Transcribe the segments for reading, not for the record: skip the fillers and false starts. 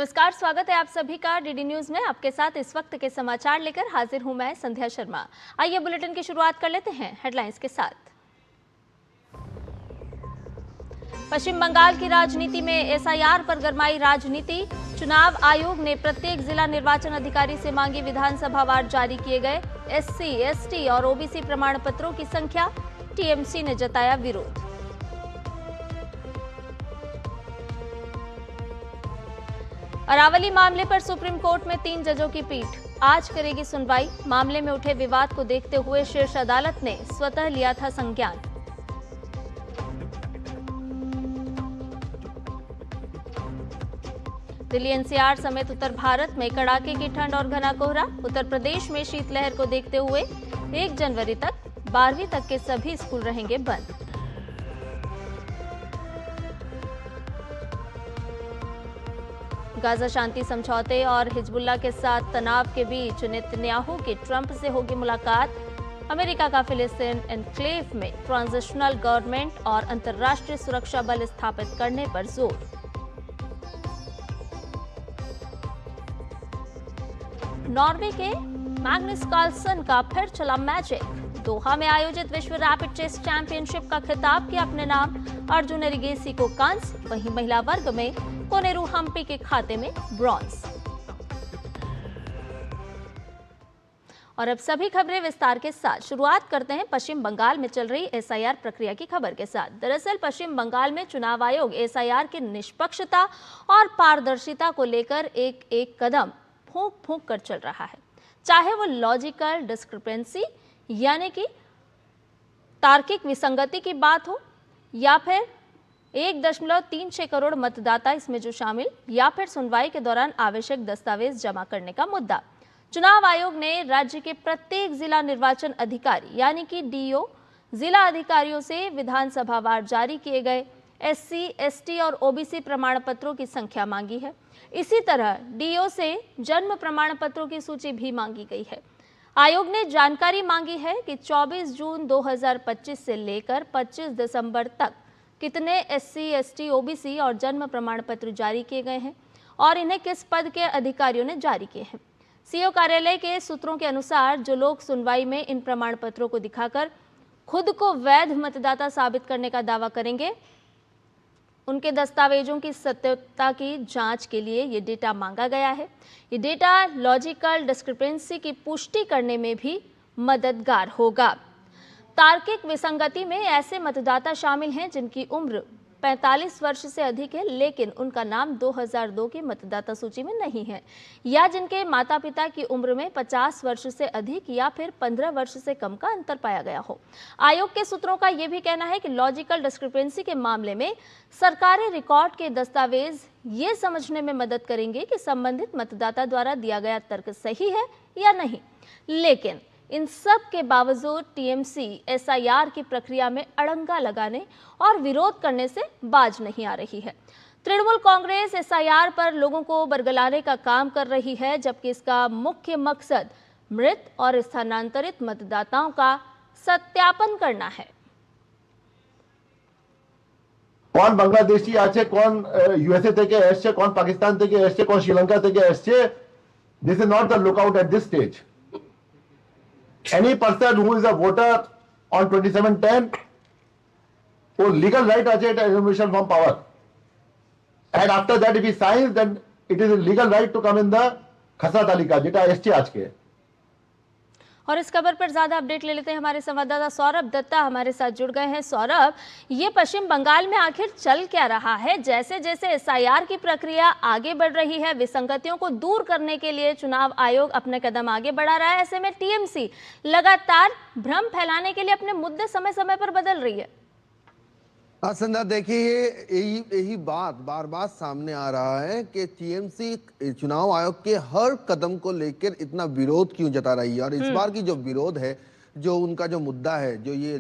नमस्कार, स्वागत है आप सभी का डीडी न्यूज में। आपके साथ इस वक्त के समाचार लेकर हाजिर हूं मैं संध्या शर्मा। आइए बुलेटिन की शुरुआत कर लेते हैं हेडलाइंस के साथ। पश्चिम बंगाल की राजनीति में एसआईआर पर गरमाई राजनीति। चुनाव आयोग ने प्रत्येक जिला निर्वाचन अधिकारी से मांगी विधानसभा वार जारी किए गए एससी, एसटी और ओबीसी प्रमाण पत्रों की संख्या। टीएमसी ने जताया विरोध। अरावली मामले पर सुप्रीम कोर्ट में 3 जजों की पीठ आज करेगी सुनवाई। मामले में उठे विवाद को देखते हुए शीर्ष अदालत ने स्वतः लिया था संज्ञान। दिल्ली एनसीआर समेत उत्तर भारत में कड़ाके की ठंड और घना कोहरा। उत्तर प्रदेश में शीतलहर को देखते हुए 1 जनवरी तक 12वीं तक के सभी स्कूल रहेंगे बंद। गाजा शांति समझौते और हिजबुल्लाह के साथ तनाव के बीच नेतन्याहू की ट्रंप से होगी मुलाकात। अमेरिका का फिलिस्तीन एनक्लेव में ट्रांजिशनल गवर्नमेंट और अंतर्राष्ट्रीय सुरक्षा बल स्थापित करने पर जोर। नॉर्वे के मैग्नस कार्लसन का फिर चला मैजिक। दोहा में आयोजित विश्व रैपिड चेस चैंपियनशिप का खिताब किया अपने नाम। अर्जुन एरिगेसी को कांस्य, वहीं महिला वर्ग में कोनेरू हम्पी के खाते में ब्रॉन्ज। और अब सभी खबरें विस्तार के साथ। शुरुआत करते हैं पश्चिम बंगाल में चल रही एसआईआर प्रक्रिया की खबर के साथ। दरअसल पश्चिम बंगाल में चुनाव आयोग एसआईआर की निष्पक्षता और पारदर्शिता को लेकर एक एक कदम फूंक फूंक कर चल रहा है। चाहे वो लॉजिकल डिस्क्रिपेंसी यानी कि तार्किक विसंगति की बात हो, या फिर 1.36 करोड़ मतदाता इसमें जो शामिल, या फिर सुनवाई के दौरान आवश्यक दस्तावेज जमा करने का मुद्दा। चुनाव आयोग ने राज्य के प्रत्येक जिला निर्वाचन अधिकारी यानी कि डीओ, जिला अधिकारियों से विधानसभा वार जारी किए गए एससी, एसटी और ओबीसी प्रमाण पत्रों की संख्या मांगी है। इसी तरह डीओ से जन्म प्रमाण पत्रों की सूची भी मांगी गई है। आयोग ने जानकारी मांगी है कि 24 जून 2025 से लेकर 25 दिसंबर तक कितने एससी, एसटी, ओबीसी और जन्म प्रमाण पत्र जारी किए गए हैं और इन्हें किस पद के अधिकारियों ने जारी किए हैं। सीओ कार्यालय के सूत्रों के अनुसार जो लोग सुनवाई में इन प्रमाण पत्रों को दिखाकर खुद को वैध मतदाता साबित करने का दावा करेंगे, उनके दस्तावेजों की सत्यता की जांच के लिए ये डेटा मांगा गया है। ये डेटा लॉजिकल डिस्क्रिपेंसी की पुष्टि करने में भी मददगार होगा। तार्किक विसंगति में ऐसे मतदाता शामिल हैं जिनकी उम्र 45 वर्ष से अधिक है लेकिन उनका नाम 2002 की मतदाता सूची में नहीं है, या जिनके माता पिता की उम्र में 50 वर्ष से अधिक या फिर 15 वर्ष से कम का अंतर पाया गया हो। आयोग के सूत्रों का यह भी कहना है कि लॉजिकल डिस्क्रिपेंसी के मामले में सरकारी रिकॉर्ड के दस्तावेज ये समझने में मदद करेंगे कि संबंधित मतदाता द्वारा दिया गया तर्क सही है या नहीं। लेकिन इन सब के बावजूद टीएमसी एसआईआर की प्रक्रिया में अड़ंगा लगाने और विरोध करने से बाज नहीं आ रही है। तृणमूल कांग्रेस एसआईआर पर लोगों को बरगलाने का काम कर रही है, जबकि इसका मुख्य मकसद मृत और स्थानांतरित मतदाताओं का सत्यापन करना है। कौन बांग्लादेशी आछे, कौन यूएसए থেকে এসেছে, कौन पाकिस्तान থেকে এসেছে, कौन श्रीलंका থেকে এসেছে, this is not the lookout at this stage. Any person who is a voter on 2710 वो legal right আছে এটা examination from power, and after that if he signs then it is a legal right to come in the खसरा तालिका যেটা এসছে আজকে। और इस खबर पर ज्यादा अपडेट ले लेते हैं। हमारे संवाददाता सौरभ दत्ता हमारे साथ जुड़ गए हैं। सौरभ, ये पश्चिम बंगाल में आखिर चल क्या रहा है? जैसे जैसे एसआईआर की प्रक्रिया आगे बढ़ रही है, विसंगतियों को दूर करने के लिए चुनाव आयोग अपने कदम आगे बढ़ा रहा है, ऐसे में टीएमसी लगातार भ्रम फैलाने के लिए अपने मुद्दे समय समय पर बदल रही है। संध्या, देखिए यही बात बार बार सामने आ रहा है कि टीएमसी चुनाव आयोग के हर कदम को लेकर इतना विरोध क्यों जता रही है। और इस बार की जो विरोध है, जो उनका जो मुद्दा है, जो ये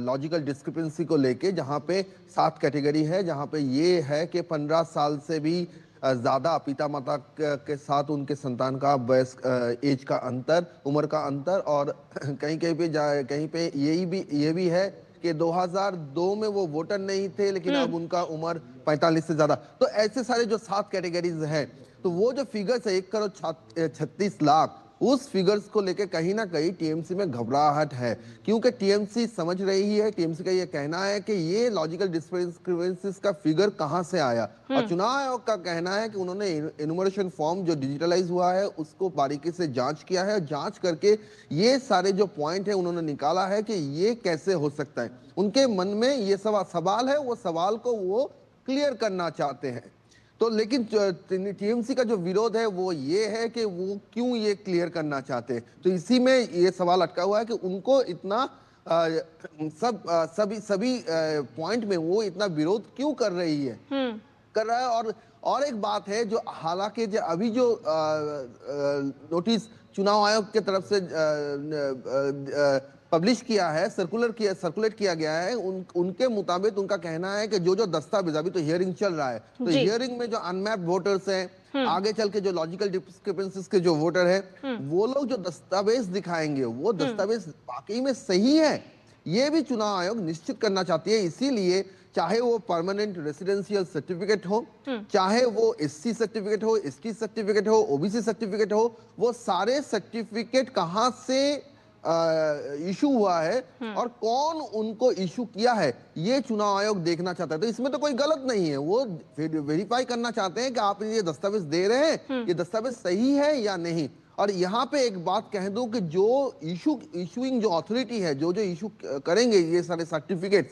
लॉजिकल डिस्क्रिपेंसी को लेके, जहाँ पे 7 कैटेगरी है, जहाँ पे ये है कि 15 साल से भी ज्यादा पिता माता के साथ उनके संतान का वयस्क एज का अंतर, उम्र का अंतर, और कहीं कहीं पे ये भी है कि 2002 में वो वोटर नहीं थे, लेकिन अब उनका उम्र 45 से ज्यादा। तो ऐसे सारे जो 7 कैटेगरीज हैं, तो वो जो फिगर्स है 1,36,00,000, उस फिगर्स को लेके कहीं ना कहीं टीएमसी में घबराहट है, क्योंकि टीएमसी समझ रही है, टीएमसी का ये कहना है कि ये लॉजिकल डिस्क्रिपेंसीज का फिगर कहां से आया। और चुनाव आयोग का कहना है कि उन्होंने इनुमरेशन फॉर्म जो डिजिटलाइज हुआ है उसको बारीकी से जांच किया है, जांच करके ये सारे जो पॉइंट है उन्होंने निकाला है कि ये कैसे हो सकता है। उनके मन में ये सवाल है, वो सवाल को वो क्लियर करना चाहते हैं। तो लेकिन टीएमसी का जो विरोध है वो ये है कि वो क्यों ये क्लियर करना चाहते हैं। तो इसी में ये सवाल अटका हुआ है कि उनको इतना सभी पॉइंट में वो इतना विरोध क्यों कर रही है, कर रहा है। और एक बात है जो हालांकि अभी जो नोटिस चुनाव आयोग की तरफ से पब्लिश किया है, सर्कुलेट किया गया है, उनके मुताबिक उनका कहना है कि जो दस्तावेज, अभी तो हियरिंग चल रहा है, तो हियरिंग में जो अनमैप्ड वोटर्स हैं, आगे चल के जो लॉजिकल डिस्क्रिपेंसीज के जो वोटर है, वो लोग जो दस्तावेज दिखाएंगे वो दस्तावेज वाकई में सही है, ये भी चुनाव आयोग निश्चित करना चाहती है। इसीलिए चाहे वो परमानेंट रेसिडेंशियल सर्टिफिकेट हो, चाहे वो एससी सर्टिफिकेट हो, एसटी सर्टिफिकेट हो, ओबीसी सर्टिफिकेट हो, वो सारे सर्टिफिकेट कहां से इशू हुआ है और कौन उनको इशू किया है, ये चुनाव आयोग देखना चाहता है। तो इसमें तो कोई गलत नहीं है, वो वेरीफाई करना चाहते हैं कि आप ये दस्तावेज दे रहे हैं, ये दस्तावेज सही है या नहीं। और यहाँ पे एक बात कह दूं कि जो इशूइंग जो अथॉरिटी है, जो इशू करेंगे ये सारे सर्टिफिकेट्स,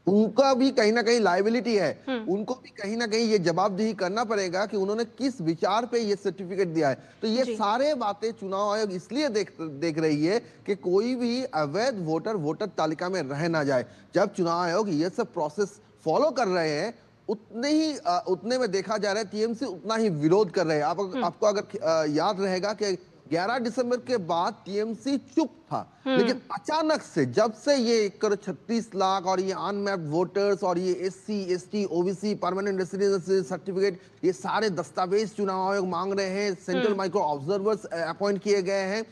उनका भी कहीं ना कहीं लायबिलिटी है, उनको भी कहीं ना कहीं ये जवाबदेही करना पड़ेगा कि उन्होंने किस विचार पे ये सर्टिफिकेट दिया है। तो ये सारे बातें चुनाव आयोग इसलिए देख रही है कि कोई भी अवैध वोटर तालिका में रह ना जाए। जब चुनाव आयोग ये सब प्रोसेस फॉलो कर रहे हैं, उतने में देखा जा रहा है टीएमसी उतना ही विरोध कर रहे हैं। आपको अगर याद रहेगा कि 11 दिसंबर के बाद टीएमसी चुप था, लेकिन अचानक से जब से ये 1,36,00,000 और ये अनमैप्ड वोटर्स और ये SC, ST, OBC, permanent residency certificate, ये सारे दस्तावेज चुनाव आयोग मांग रहे हैं, सेंट्रल माइक्रो ऑब्जर्वर्स अपॉइंट किए गए हैं।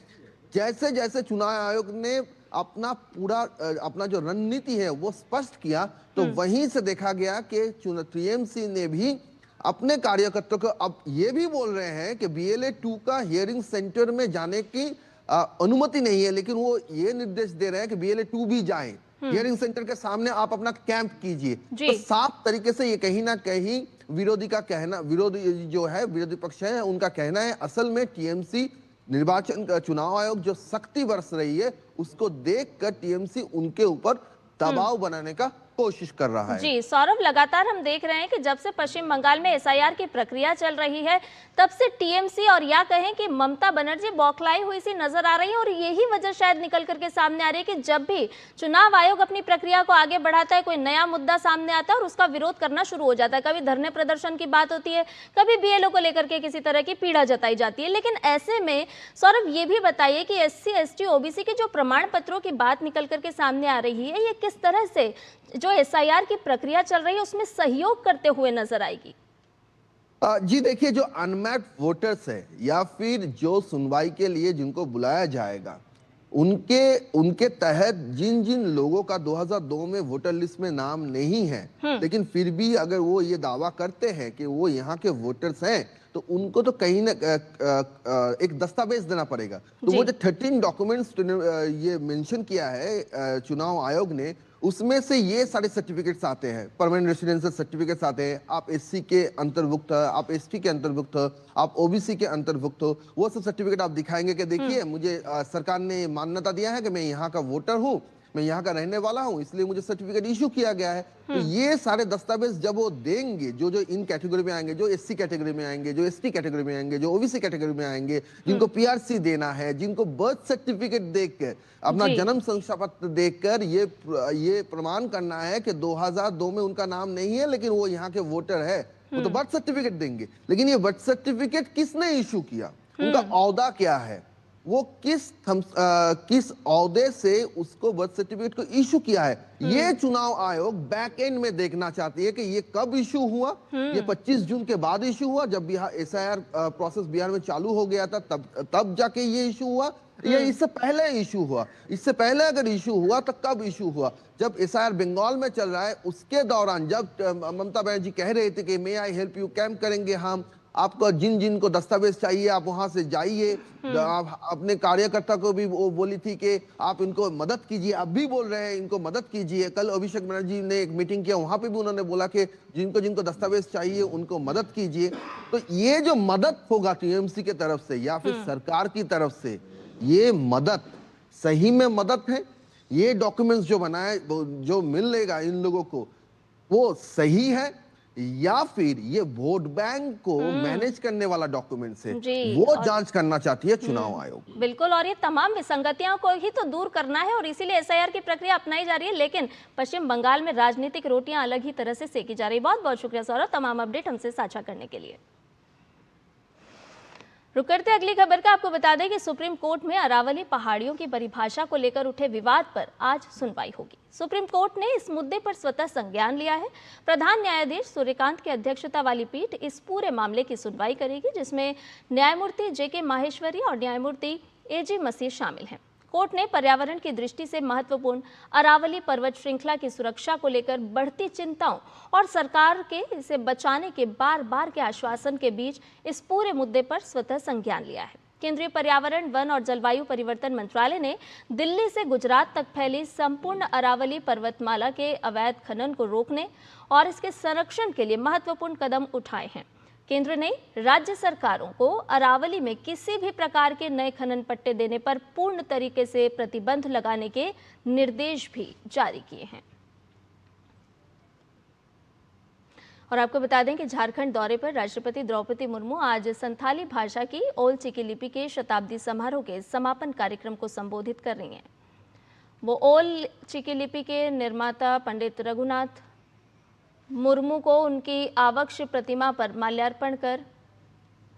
जैसे जैसे चुनाव आयोग ने अपना जो रणनीति है वो स्पष्ट किया, तो वहीं से देखा गया कि टीएमसी ने भी अपने कार्यकर्ताओं को अब ये भी बोल रहे हैं कि BLA 2 का हियरिंग सेंटर में जाने की अनुमति नहीं है, लेकिन वो ये निर्देश दे रहे हैं कि BLA 2 भी जाएं, हियरिंग सेंटर के सामने आप अपना कैंप कीजिए। तो साफ तरीके से ये कहीं ना कहीं विरोधी पक्ष है उनका कहना है, असल में टीएमसी निर्वाचन चुनाव आयोग जो सख्ती बरस रही है उसको देखकर टीएमसी उनके ऊपर दबाव बनाने का कोशिश कर रहा है। जी सौरभ, लगातार हम देख रहे हैं कि जब से पश्चिम बंगाल में एसआईआर की प्रक्रिया चल रही है तब से टीएमसी और या कहें कि ममता बनर्जी बौखलाई हुई सी नजर आ रही है, और यही वजह शायद निकल करके सामने आ रही है कि जब भी चुनाव आयोग अपनी प्रक्रिया को आगे बढ़ाता है, कोई नया मुद्दा सामने आता है और उसका विरोध करना शुरू हो जाता है। कभी धरने प्रदर्शन की बात होती है, कभी BLO को लेकर के किसी तरह की पीड़ा जताई जाती है। लेकिन ऐसे में सौरभ ये भी बताइए कि SC, ST, OBC के जो प्रमाण पत्रों की बात निकल करके सामने आ रही है, ये किस तरह से जो एसआईआर की प्रक्रिया चल रही है उसमें सहयोग करते हुए नजर आएगी? जी देखिए, जो अनमैप्ड वोटर्स है या फिर जो सुनवाई के लिए जिनको बुलाया जाएगा, उनके तहत जिन जिन लोगों का 2002 में वोटर लिस्ट में नाम नहीं है, लेकिन फिर भी अगर वो ये दावा करते हैं कि वो यहाँ के वोटर्स हैं, तो उनको तो कहीं ना एक दस्तावेज देना पड़ेगा। तो वो जो 13 डॉक्यूमेंट्स ये मेंशन किया है चुनाव आयोग ने, उसमें से ये सारे सर्टिफिकेट्स आते हैं, परमानेंट रेसिडेंशियल सर्टिफिकेट्स आते हैं। आप एससी के अंतर्भुक्त हो, आप एसटी के अंतर्भुक्त हो, आप ओबीसी के अंतर्भुक्त हो, वो सब सर्टिफिकेट आप दिखाएंगे कि देखिए मुझे सरकार ने मान्यता दिया है कि मैं यहाँ का वोटर हूँ, मैं यहाँ का रहने वाला हूँ, इसलिए मुझे सर्टिफिकेट इशू किया गया है। तो ये सारे दस्तावेज जब वो देंगे, जो इन कैटेगरी में आएंगे, जो एससी कैटेगरी में आएंगे, जो एसटी कैटेगरी में आएंगे, जो ओबीसी कैटेगरी में आएंगे, जिनको पीआरसी देना है, जिनको बर्थ सर्टिफिकेट देखकर, अपना जन्म शंसा पत्र देखकर ये प्रमाण करना है कि 2002 में उनका नाम नहीं है लेकिन वो यहाँ के वोटर है, वो तो बर्थ सर्टिफिकेट देंगे। लेकिन ये बर्थ सर्टिफिकेट किसने इशू किया, उनका औहदा क्या है, वो किस औहदे से उसको बर्थ सर्टिफिकेट को इशू किया है, ये चुनाव आयोग बैक एंड में देखना चाहती है कि ये कब इशू हुआ। ये 25 जून के बाद इशू हुआ, जब बिहार एसआईआर प्रोसेस बिहार में चालू हो गया था, तब जाके ये इशू हुआ, ये इससे पहले इशू हुआ, इससे पहले अगर इशू हुआ तो कब इशू हुआ? जब एसआईआर बंगाल में चल रहा है उसके दौरान, जब ममता बनर्जी कह रहे थे कि मे आई हेल्प यू, कैंप करेंगे हम, आपको जिन जिन को दस्तावेज चाहिए आप वहां से जाइए, आप अपने कार्यकर्ता को भी वो बोली थी कि आप इनको मदद कीजिए, अब भी बोल रहे हैं इनको मदद कीजिए। कल अभिषेक बनर्जी ने एक मीटिंग किया, वहां पे भी उन्होंने बोला कि जिनको जिनको दस्तावेज चाहिए उनको मदद कीजिए। तो ये जो मदद होगा टीएमसी की तरफ से या फिर सरकार की तरफ से, ये मदद सही में मदद है? ये डॉक्यूमेंट्स जो बनाए जो मिलेगा इन लोगों को वो सही है, या फिर ये वोट बैंक को मैनेज करने वाला डॉक्यूमेंट्स है, वो जांच करना चाहती है चुनाव आयोग। बिल्कुल, और ये तमाम विसंगतियों को ही तो दूर करना है और इसीलिए एसआईआर की प्रक्रिया अपनाई जा रही है। लेकिन पश्चिम बंगाल में राजनीतिक रोटियां अलग ही तरह से सेकी जा रही है। बहुत बहुत शुक्रिया सौरभ, तमाम अपडेट हमसे साझा करने के लिए। रुक करते अगली खबर का, आपको बता दें कि सुप्रीम कोर्ट में अरावली पहाड़ियों की परिभाषा को लेकर उठे विवाद पर आज सुनवाई होगी। सुप्रीम कोर्ट ने इस मुद्दे पर स्वतः संज्ञान लिया है। प्रधान न्यायाधीश सूर्यकांत की अध्यक्षता वाली पीठ इस पूरे मामले की सुनवाई करेगी, जिसमें न्यायमूर्ति जेके माहेश्वरी और न्यायमूर्ति एजी मसीह शामिल हैं। कोर्ट ने पर्यावरण की दृष्टि से महत्वपूर्ण अरावली पर्वत श्रृंखला की सुरक्षा को लेकर बढ़ती चिंताओं और सरकार के इसे बचाने के बार बार के आश्वासन के बीच इस पूरे मुद्दे पर स्वतः संज्ञान लिया है। केंद्रीय पर्यावरण, वन और जलवायु परिवर्तन मंत्रालय ने दिल्ली से गुजरात तक फैली संपूर्ण अरावली पर्वतमाला के अवैध खनन को रोकने और इसके संरक्षण के लिए महत्वपूर्ण कदम उठाए हैं। केंद्र ने राज्य सरकारों को अरावली में किसी भी प्रकार के नए खनन पट्टे देने पर पूर्ण तरीके से प्रतिबंध लगाने के निर्देश भी जारी किए हैं। और आपको बता दें कि झारखंड दौरे पर राष्ट्रपति द्रौपदी मुर्मू आज संथाली भाषा की ओल चिकी लिपि के शताब्दी समारोह के समापन कार्यक्रम को संबोधित कर रही हैं। वो ओल चिकी लिपि के निर्माता पंडित रघुनाथ मुर्मू को उनकी आवक्ष प्रतिमा पर माल्यार्पण कर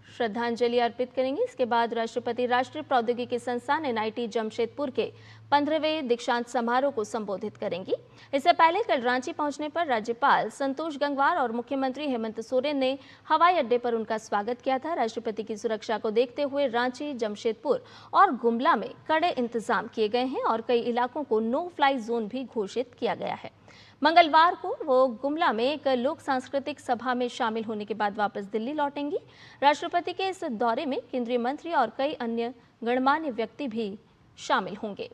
श्रद्धांजलि अर्पित करेंगी। इसके बाद राष्ट्रपति राष्ट्रीय प्रौद्योगिकी संस्थान NIT जमशेदपुर के 15वें दीक्षांत समारोह को संबोधित करेंगी। इससे पहले कल रांची पहुंचने पर राज्यपाल संतोष गंगवार और मुख्यमंत्री हेमंत सोरेन ने हवाई अड्डे पर उनका स्वागत किया था। राष्ट्रपति की सुरक्षा को देखते हुए रांची, जमशेदपुर और गुमला में कड़े इंतजाम किए गए हैं और कई इलाकों को नो फ्लाई जोन भी घोषित किया गया है। मंगलवार को वो गुमला में एक लोक सांस्कृतिक सभा में शामिल होने के बाद वापस दिल्ली लौटेंगी। राष्ट्रपति के इस दौरे में केंद्रीय मंत्री और कई अन्य गणमान्य व्यक्ति भी शामिल होंगे।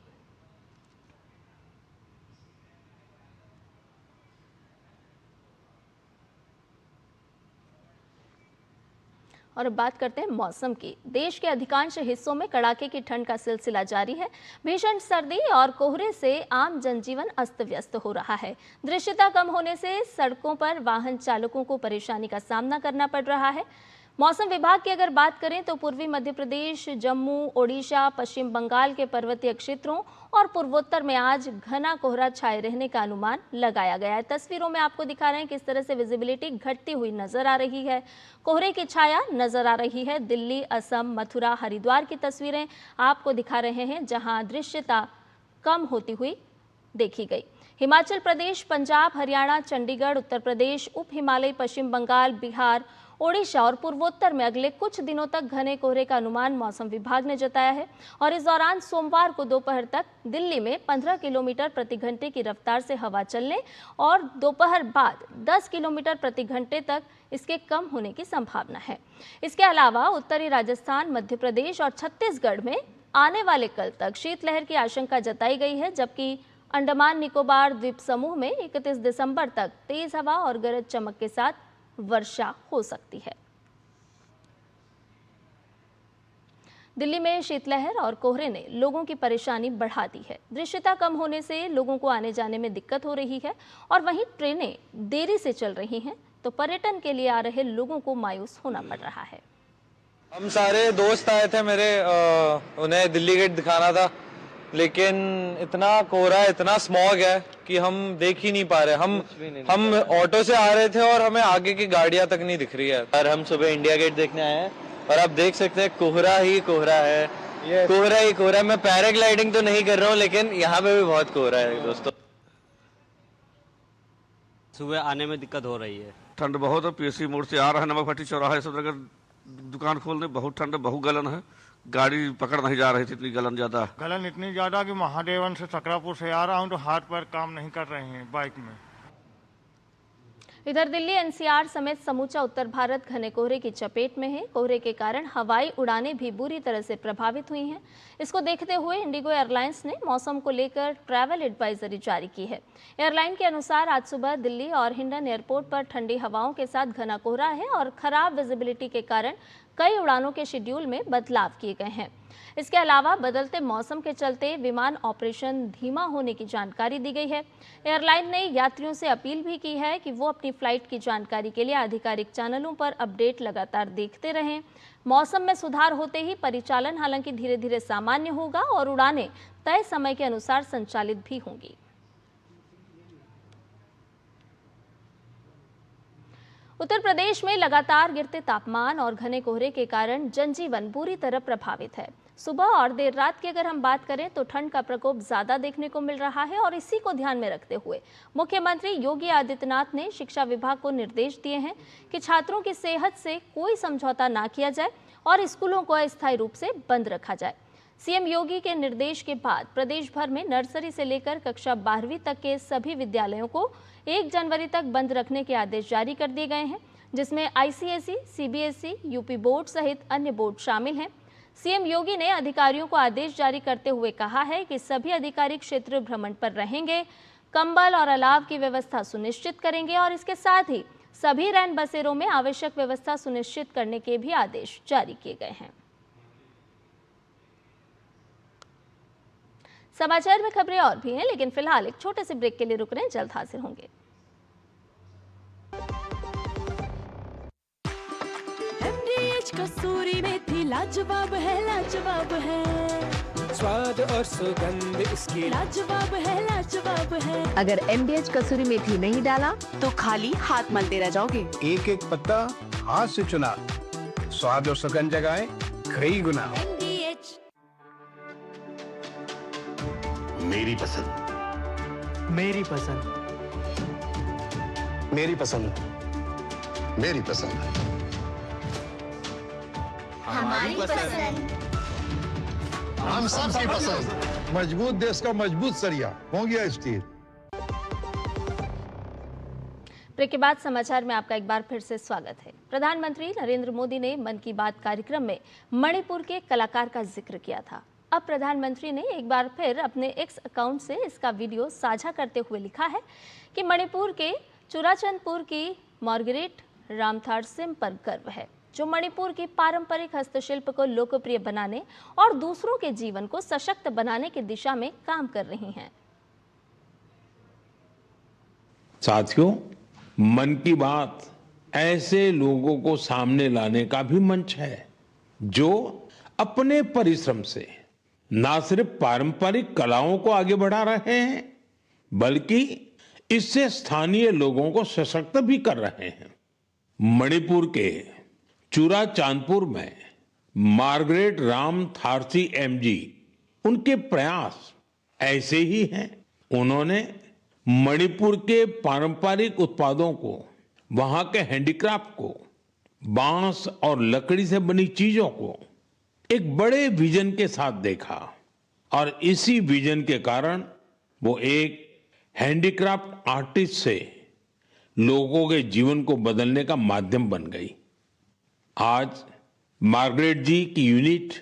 और अब बात करते हैं मौसम की। देश के अधिकांश हिस्सों में कड़ाके की ठंड का सिलसिला जारी है। भीषण सर्दी और कोहरे से आम जनजीवन अस्त व्यस्त हो रहा है। दृश्यता कम होने से सड़कों पर वाहन चालकों को परेशानी का सामना करना पड़ रहा है। मौसम विभाग की अगर बात करें तो पूर्वी मध्य प्रदेश, जम्मू, ओडिशा, पश्चिम बंगाल के पर्वतीय क्षेत्रों और पूर्वोत्तर में आज घना कोहरा छाए रहने का अनुमान लगाया गया है। तस्वीरों में आपको दिखा रहे हैं किस तरह से विजिबिलिटी घटती हुई नजर आ रही है, कोहरे की छाया नजर आ रही है। दिल्ली, असम, मथुरा, हरिद्वार की तस्वीरें आपको दिखा रहे हैं जहां दृश्यता कम होती हुई देखी गई। हिमाचल प्रदेश, पंजाब, हरियाणा, चंडीगढ़, उत्तर प्रदेश, उप हिमालय, पश्चिम बंगाल, बिहार, ओडिशा और पूर्वोत्तर में अगले कुछ दिनों तक घने कोहरे का अनुमान मौसम विभाग ने जताया है। और इस दौरान सोमवार को दोपहर तक दिल्ली में 15 किलोमीटर प्रति घंटे की रफ्तार से हवा चलने और दोपहर बाद 10 किलोमीटर प्रति घंटे तक इसके कम होने की संभावना है। इसके अलावा उत्तरी राजस्थान, मध्य प्रदेश और छत्तीसगढ़ में आने वाले कल तक शीतलहर की आशंका जताई गई है, जबकि अंडमान निकोबार द्वीप समूह में 31 दिसंबर तक तेज हवा और गरज चमक के साथ वर्षा हो सकती है। दिल्ली में शीतलहर और कोहरे ने लोगों की परेशानी बढ़ा दी है। दृश्यता कम होने से लोगों को आने जाने में दिक्कत हो रही है और वहीं ट्रेनें देरी से चल रही हैं, तो पर्यटन के लिए आ रहे लोगों को मायूस होना पड़ रहा है। हम सारे दोस्त आए थे मेरे, उन्हें दिल्ली गेट दिखाना था, लेकिन इतना कोहरा, इतना स्मॉग है कि हम देख ही नहीं पा रहे। हम ऑटो से आ रहे थे और हमें आगे की गाड़ियां तक नहीं दिख रही है। और हम सुबह इंडिया गेट देखने आए हैं और आप देख सकते हैं कोहरा ही कोहरा है, कोहरा ही कोहरा। मैं पैराग्लाइडिंग तो नहीं कर रहा हूँ, लेकिन यहाँ पे भी बहुत कोहरा है दोस्तों। सुबह आने में दिक्कत हो रही है। ठंड बहुत है। पीएससी मोड़ से आ रहा है, नमक भट्टी चौराहा सब जगह दुकान खोलने, बहुत ठंड है, बहुत गलन है। गाड़ी पकड़ नहीं जा रही थी, इतनी गलन ज्यादा। गलन इतनी ज्यादा कि महादेवन से सकरापुर से आ रहा हूँ तो हाथ पैर काम नहीं कर रहे हैं बाइक में। इधर दिल्ली एनसीआर समेत समूचा उत्तर भारत घने कोहरे की चपेट में है। कोहरे के कारण हवाई उड़ानें भी बुरी तरह से प्रभावित हुई हैं। इसको देखते हुए इंडिगो एयरलाइंस ने मौसम को लेकर ट्रैवल एडवाइजरी जारी की है। एयरलाइन के अनुसार आज सुबह दिल्ली और हिंडन एयरपोर्ट पर ठंडी हवाओं के साथ घना कोहरा है और खराब विजिबिलिटी के कारण कई उड़ानों के शेड्यूल में बदलाव किए गए हैं। इसके अलावा बदलते मौसम के चलते विमान ऑपरेशन धीमा होने की जानकारी दी गई है। एयरलाइन ने यात्रियों से अपील भी की है कि वो अपनी फ्लाइट की जानकारी के लिए आधिकारिक चैनलों पर अपडेट लगातार देखते रहें। मौसम में सुधार होते ही परिचालन हालांकि धीरे धीरे सामान्य होगा और उड़ानें तय समय के अनुसार संचालित भी होंगी। उत्तर प्रदेश में लगातार गिरते तापमान और घने कोहरे के कारण जनजीवन बुरी तरह प्रभावित है। सुबह और देर रात की अगर हम बात करें तो ठंड का प्रकोप ज्यादा देखने को मिल रहा है और इसी को ध्यान में रखते हुए मुख्यमंत्री योगी आदित्यनाथ ने शिक्षा विभाग को निर्देश दिए हैं कि छात्रों की सेहत से कोई समझौता ना किया जाए और स्कूलों को अस्थायी रूप से बंद रखा जाए। सीएम योगी के निर्देश के बाद प्रदेश भर में नर्सरी से लेकर कक्षा 12वीं तक के सभी विद्यालयों को 1 जनवरी तक बंद रखने के आदेश जारी कर दिए गए हैं, जिसमें आईसीएसई, सीबीएसई, यूपी बोर्ड सहित अन्य बोर्ड शामिल हैं। सीएम योगी ने अधिकारियों को आदेश जारी करते हुए कहा है कि सभी अधिकारी क्षेत्र भ्रमण पर रहेंगे, कंबल और अलाव की व्यवस्था सुनिश्चित करेंगे और इसके साथ ही सभी रैन बसेरों में आवश्यक व्यवस्था सुनिश्चित करने के भी आदेश जारी किए गए हैं। समाचार में खबरें और भी हैं, लेकिन फिलहाल एक छोटे से ब्रेक के लिए रुक रहे हैं, जल्द हाजिर होंगे। कसूरी मेथी लाजवाब है, लाजवाब है। स्वाद और सुगंध इसकी लाजवाब है, लाजवाब है। अगर MDH कसूरी मेथी नहीं डाला तो खाली हाथ मलते रह जाओगे। एक एक पत्ता हाथ से चुना, स्वाद और सुगंध जगाए कई गुना। MDH। मेरी पसंद, मेरी पसंद, मेरी पसंद, मेरी पसंद, हमारी पसंद, हम सबकी पसंद। मजबूत देश का मजबूत सरिया हो गया स्टील। ब्रेक के बाद समाचार में आपका एक बार फिर से स्वागत है। प्रधानमंत्री नरेंद्र मोदी ने मन की बात कार्यक्रम में मणिपुर के कलाकार का जिक्र किया था। अब प्रधानमंत्री ने एक बार फिर अपने एक्स अकाउंट से इसका वीडियो साझा करते हुए लिखा है कि मणिपुर के चुराचंदपुर की मार्गरेट रामथारसिम पर गर्व है, जो मणिपुर की पारंपरिक हस्तशिल्प को लोकप्रिय बनाने और दूसरों के जीवन को सशक्त बनाने की दिशा में काम कर रही हैं। साथियों, मन की बात ऐसे लोगों को सामने लाने का भी मंच है जो अपने परिश्रम से न सिर्फ पारंपरिक कलाओं को आगे बढ़ा रहे हैं, बल्कि इससे स्थानीय लोगों को सशक्त भी कर रहे हैं। मणिपुर के चुराचांदपुर में मार्गरेट राम थारसी MG, उनके प्रयास ऐसे ही हैं। उन्होंने मणिपुर के पारंपरिक उत्पादों को, वहां के हैंडीक्राफ्ट को, बांस और लकड़ी से बनी चीजों को एक बड़े विजन के साथ देखा और इसी विजन के कारण वो एक हैंडीक्राफ्ट आर्टिस्ट से लोगों के जीवन को बदलने का माध्यम बन गई। आज मार्गरेट जी की यूनिट,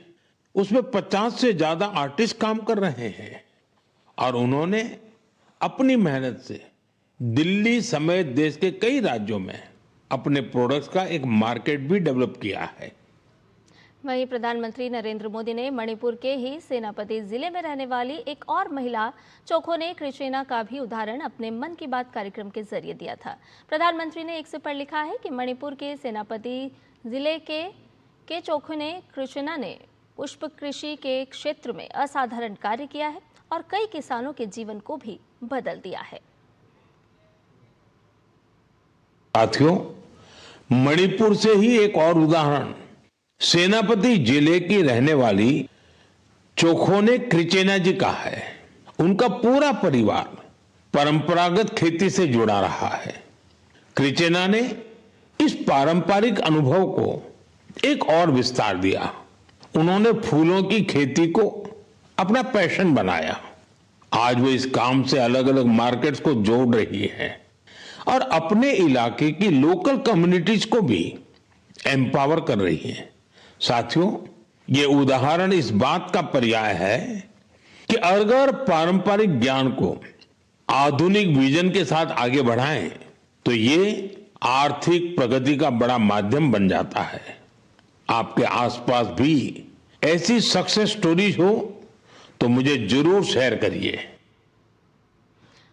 उसमें 50 से ज्यादा आर्टिस्ट काम कर रहे हैं और उन्होंने अपनी मेहनत से दिल्ली समेत देश के कई राज्यों में अपने प्रोडक्ट्स का एक मार्केट भी डेवलप किया है। वहीं प्रधानमंत्री नरेंद्र मोदी ने मणिपुर के ही सेनापति जिले में रहने वाली एक और महिला चोखोने क्रिचेना का भी उदाहरण अपने मन की बात कार्यक्रम के जरिए दिया था। प्रधानमंत्री ने एक पर लिखा है कि मणिपुर के सेनापति जिले के चोखोने क्रिचेना ने पुष्प कृषि के क्षेत्र में असाधारण कार्य किया है और कई किसानों के जीवन को भी बदल दिया है। साथियों, मणिपुर से ही एक और उदाहरण सेनापति जिले की रहने वाली चोखोने क्रिचेना जी का है। उनका पूरा परिवार परंपरागत खेती से जुड़ा रहा है। क्रिचेना ने इस पारंपरिक अनुभव को एक और विस्तार दिया उन्होंने फूलों की खेती को अपना पैशन बनाया। आज वो इस काम से अलग अलग मार्केट्स को जोड़ रही है और अपने इलाके की लोकल कम्युनिटीज को भी एम्पावर कर रही है। साथियों, ये उदाहरण इस बात का पर्याय है कि अगर पारंपरिक ज्ञान को आधुनिक विजन के साथ आगे बढ़ाएं तो ये आर्थिक प्रगति का बड़ा माध्यम बन जाता है। आपके आसपास भी ऐसी सक्सेस स्टोरीज हो तो मुझे जरूर शेयर करिए।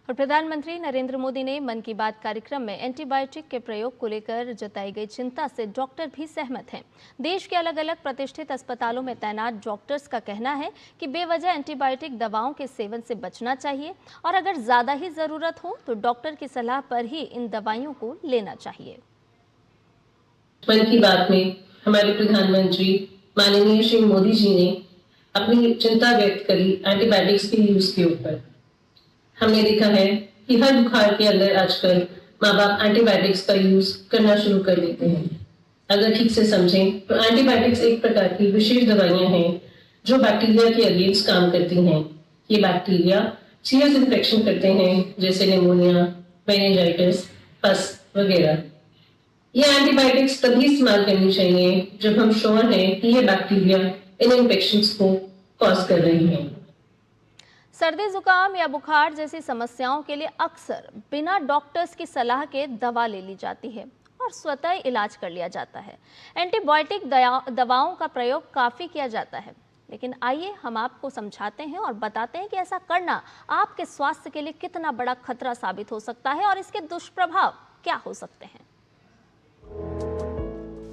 और प्रधानमंत्री नरेंद्र मोदी ने मन की बात कार्यक्रम में एंटीबायोटिक के प्रयोग को लेकर जताई गई चिंता से डॉक्टर भी सहमत हैं। देश के अलग अलग प्रतिष्ठित अस्पतालों में तैनात डॉक्टर्स का कहना है कि बेवजह एंटीबायोटिक दवाओं के सेवन से बचना चाहिए और अगर ज्यादा ही जरूरत हो तो डॉक्टर की सलाह पर ही इन दवाइयों को लेना चाहिए। मन की बात में हमारे प्रधानमंत्री माननीय श्री मोदी जी ने अपनी चिंता व्यक्त करी एंटीबायोटिक्स के यूज के ऊपर। हमने देखा है कि हर बुखार के अंदर आजकल माँ बाप एंटीबायोटिक्स का यूज करना शुरू कर देते हैं। अगर ठीक से समझें तो एंटीबायोटिक्स एक प्रकार की विशेष दवाइयां हैं जो बैक्टीरिया के अगेंस्ट काम करती हैं। ये बैक्टीरिया सीरियस इन्फेक्शन करते हैं जैसे निमोनिया, मेनिंजाइटिस, पस वगैरह। ये एंटीबायोटिक्स तभी इस्तेमाल करनी चाहिए जब हम श्योर हैं कि ये बैक्टीरिया इन इन्फेक्शंस को कॉज कर रही हैं। सर्दी जुकाम या बुखार जैसी समस्याओं के लिए अक्सर बिना डॉक्टर्स की सलाह के दवा ले ली जाती है और स्वतः इलाज कर लिया जाता है। एंटीबायोटिक दवाओं का प्रयोग काफ़ी किया जाता है, लेकिन आइए हम आपको समझाते हैं और बताते हैं कि ऐसा करना आपके स्वास्थ्य के लिए कितना बड़ा खतरा साबित हो सकता है और इसके दुष्प्रभाव क्या हो सकते हैं।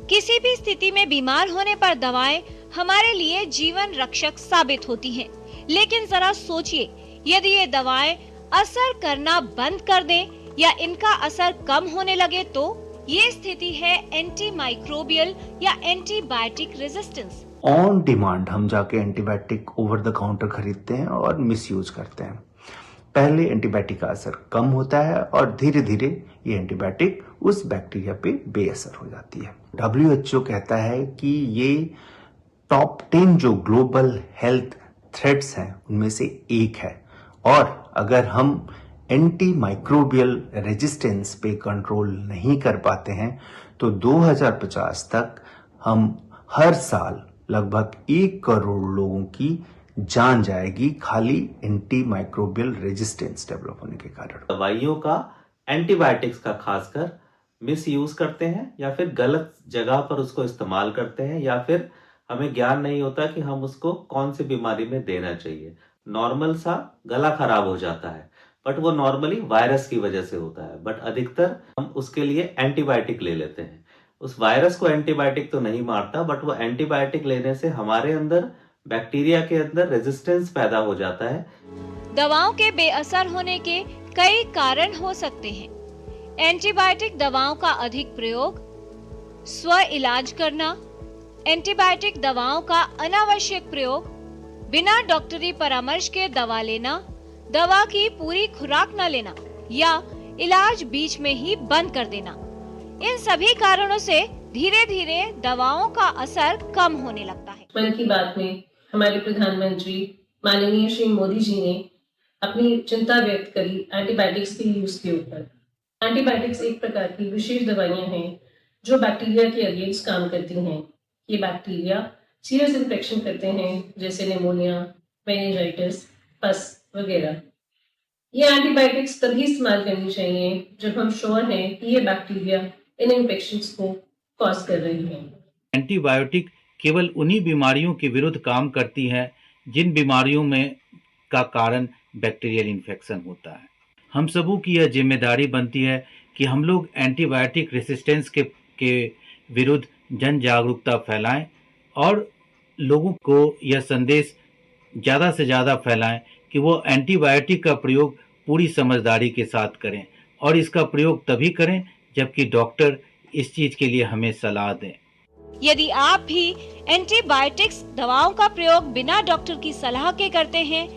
किसी भी स्थिति में बीमार होने पर दवाएं हमारे लिए जीवन रक्षक साबित होती हैं। लेकिन जरा सोचिए, यदि ये दवाएं असर करना बंद कर दें या इनका असर कम होने लगे तो ये स्थिति है एंटी माइक्रोबियल या एंटीबायोटिक रेजिस्टेंस। ऑन डिमांड हम जाके एंटीबायोटिक ओवर द काउंटर खरीदते हैं और मिसयूज करते हैं। पहले एंटीबायोटिक का असर कम होता है और धीरे धीरे ये एंटीबायोटिक उस बैक्टीरिया पे बेअसर हो जाती है। WHO कहता है कि ये टॉप 10 जो ग्लोबल हेल्थ थ्रेट्स हैं उनमें से एक है और अगर हम एंटी माइक्रोबियल रेजिस्टेंस पे कंट्रोल नहीं कर पाते हैं तो 2050 तक हम हर साल लगभग 1 करोड़ लोगों की जान जाएगी खाली एंटी माइक्रोबियल रेजिस्टेंस डेवलप होने के कारण। दवाइयों का एंटीबायोटिक्स का खासकर मिस यूज करते हैं या फिर गलत जगह पर उसको इस्तेमाल करते हैं या फिर हमें ज्ञान नहीं होता कि हम उसको कौन सी बीमारी में देना चाहिए। नॉर्मल सा गला खराब हो जाता है बट वो नॉर्मली वायरस की वजह से होता है, बट अधिकतर हम उसके लिए एंटीबायोटिक ले लेते हैं। उस वायरस को एंटीबायोटिक तो नहीं मारता बट वो एंटीबायोटिक लेने से हमारे अंदर बैक्टीरिया के अंदर रेजिस्टेंस पैदा हो जाता है। दवाओं के बेअसर होने के कई कारण हो सकते हैं। एंटीबायोटिक दवाओं का अधिक प्रयोग, स्व इलाज करना, एंटीबायोटिक दवाओं का अनावश्यक प्रयोग, बिना डॉक्टरी परामर्श के दवा लेना, दवा की पूरी खुराक न लेना या इलाज बीच में ही बंद कर देना। इन सभी कारणों से धीरे धीरे दवाओं का असर कम होने लगता है। मन की बात में हमारे प्रधानमंत्री माननीय श्री मोदी जी ने अपनी चिंता व्यक्त करी एंटीबायोटिक्स के यूज के ऊपर। एंटीबायोटिक्स एक प्रकार की विशेष दवाइयां हैं जो बैक्टीरिया के अगेंस्ट काम करती हैं। ये बैक्टीरिया सीरियस इन्फेक्शन करते हैं जैसे निमोनिया, मेनिंजाइटिस, पस वगैरह। ये एंटीबायोटिक्स तभी इस्तेमाल करनी चाहिए जब हम श्योर हैं कि ये बैक्टीरिया इन इन्फेक्शंस को कॉज कर रही हैं। एंटीबायोटिक केवल उन्हीं बीमारियों के विरुद्ध काम करती है जिन बीमारियों में का कारण बैक्टीरियल इन्फेक्शन होता है। हम सबों की यह जिम्मेदारी बनती है कि हम लोग एंटीबायोटिक रेसिस्टेंस के विरुद्ध जन जागरूकता फैलाएं और लोगों को यह संदेश ज़्यादा से ज़्यादा फैलाएं कि वो एंटीबायोटिक का प्रयोग पूरी समझदारी के साथ करें और इसका प्रयोग तभी करें जबकि डॉक्टर इस चीज़ के लिए हमें सलाह दें। यदि आप भी एंटीबायोटिक्स दवाओं का प्रयोग बिना डॉक्टर की सलाह के करते हैं,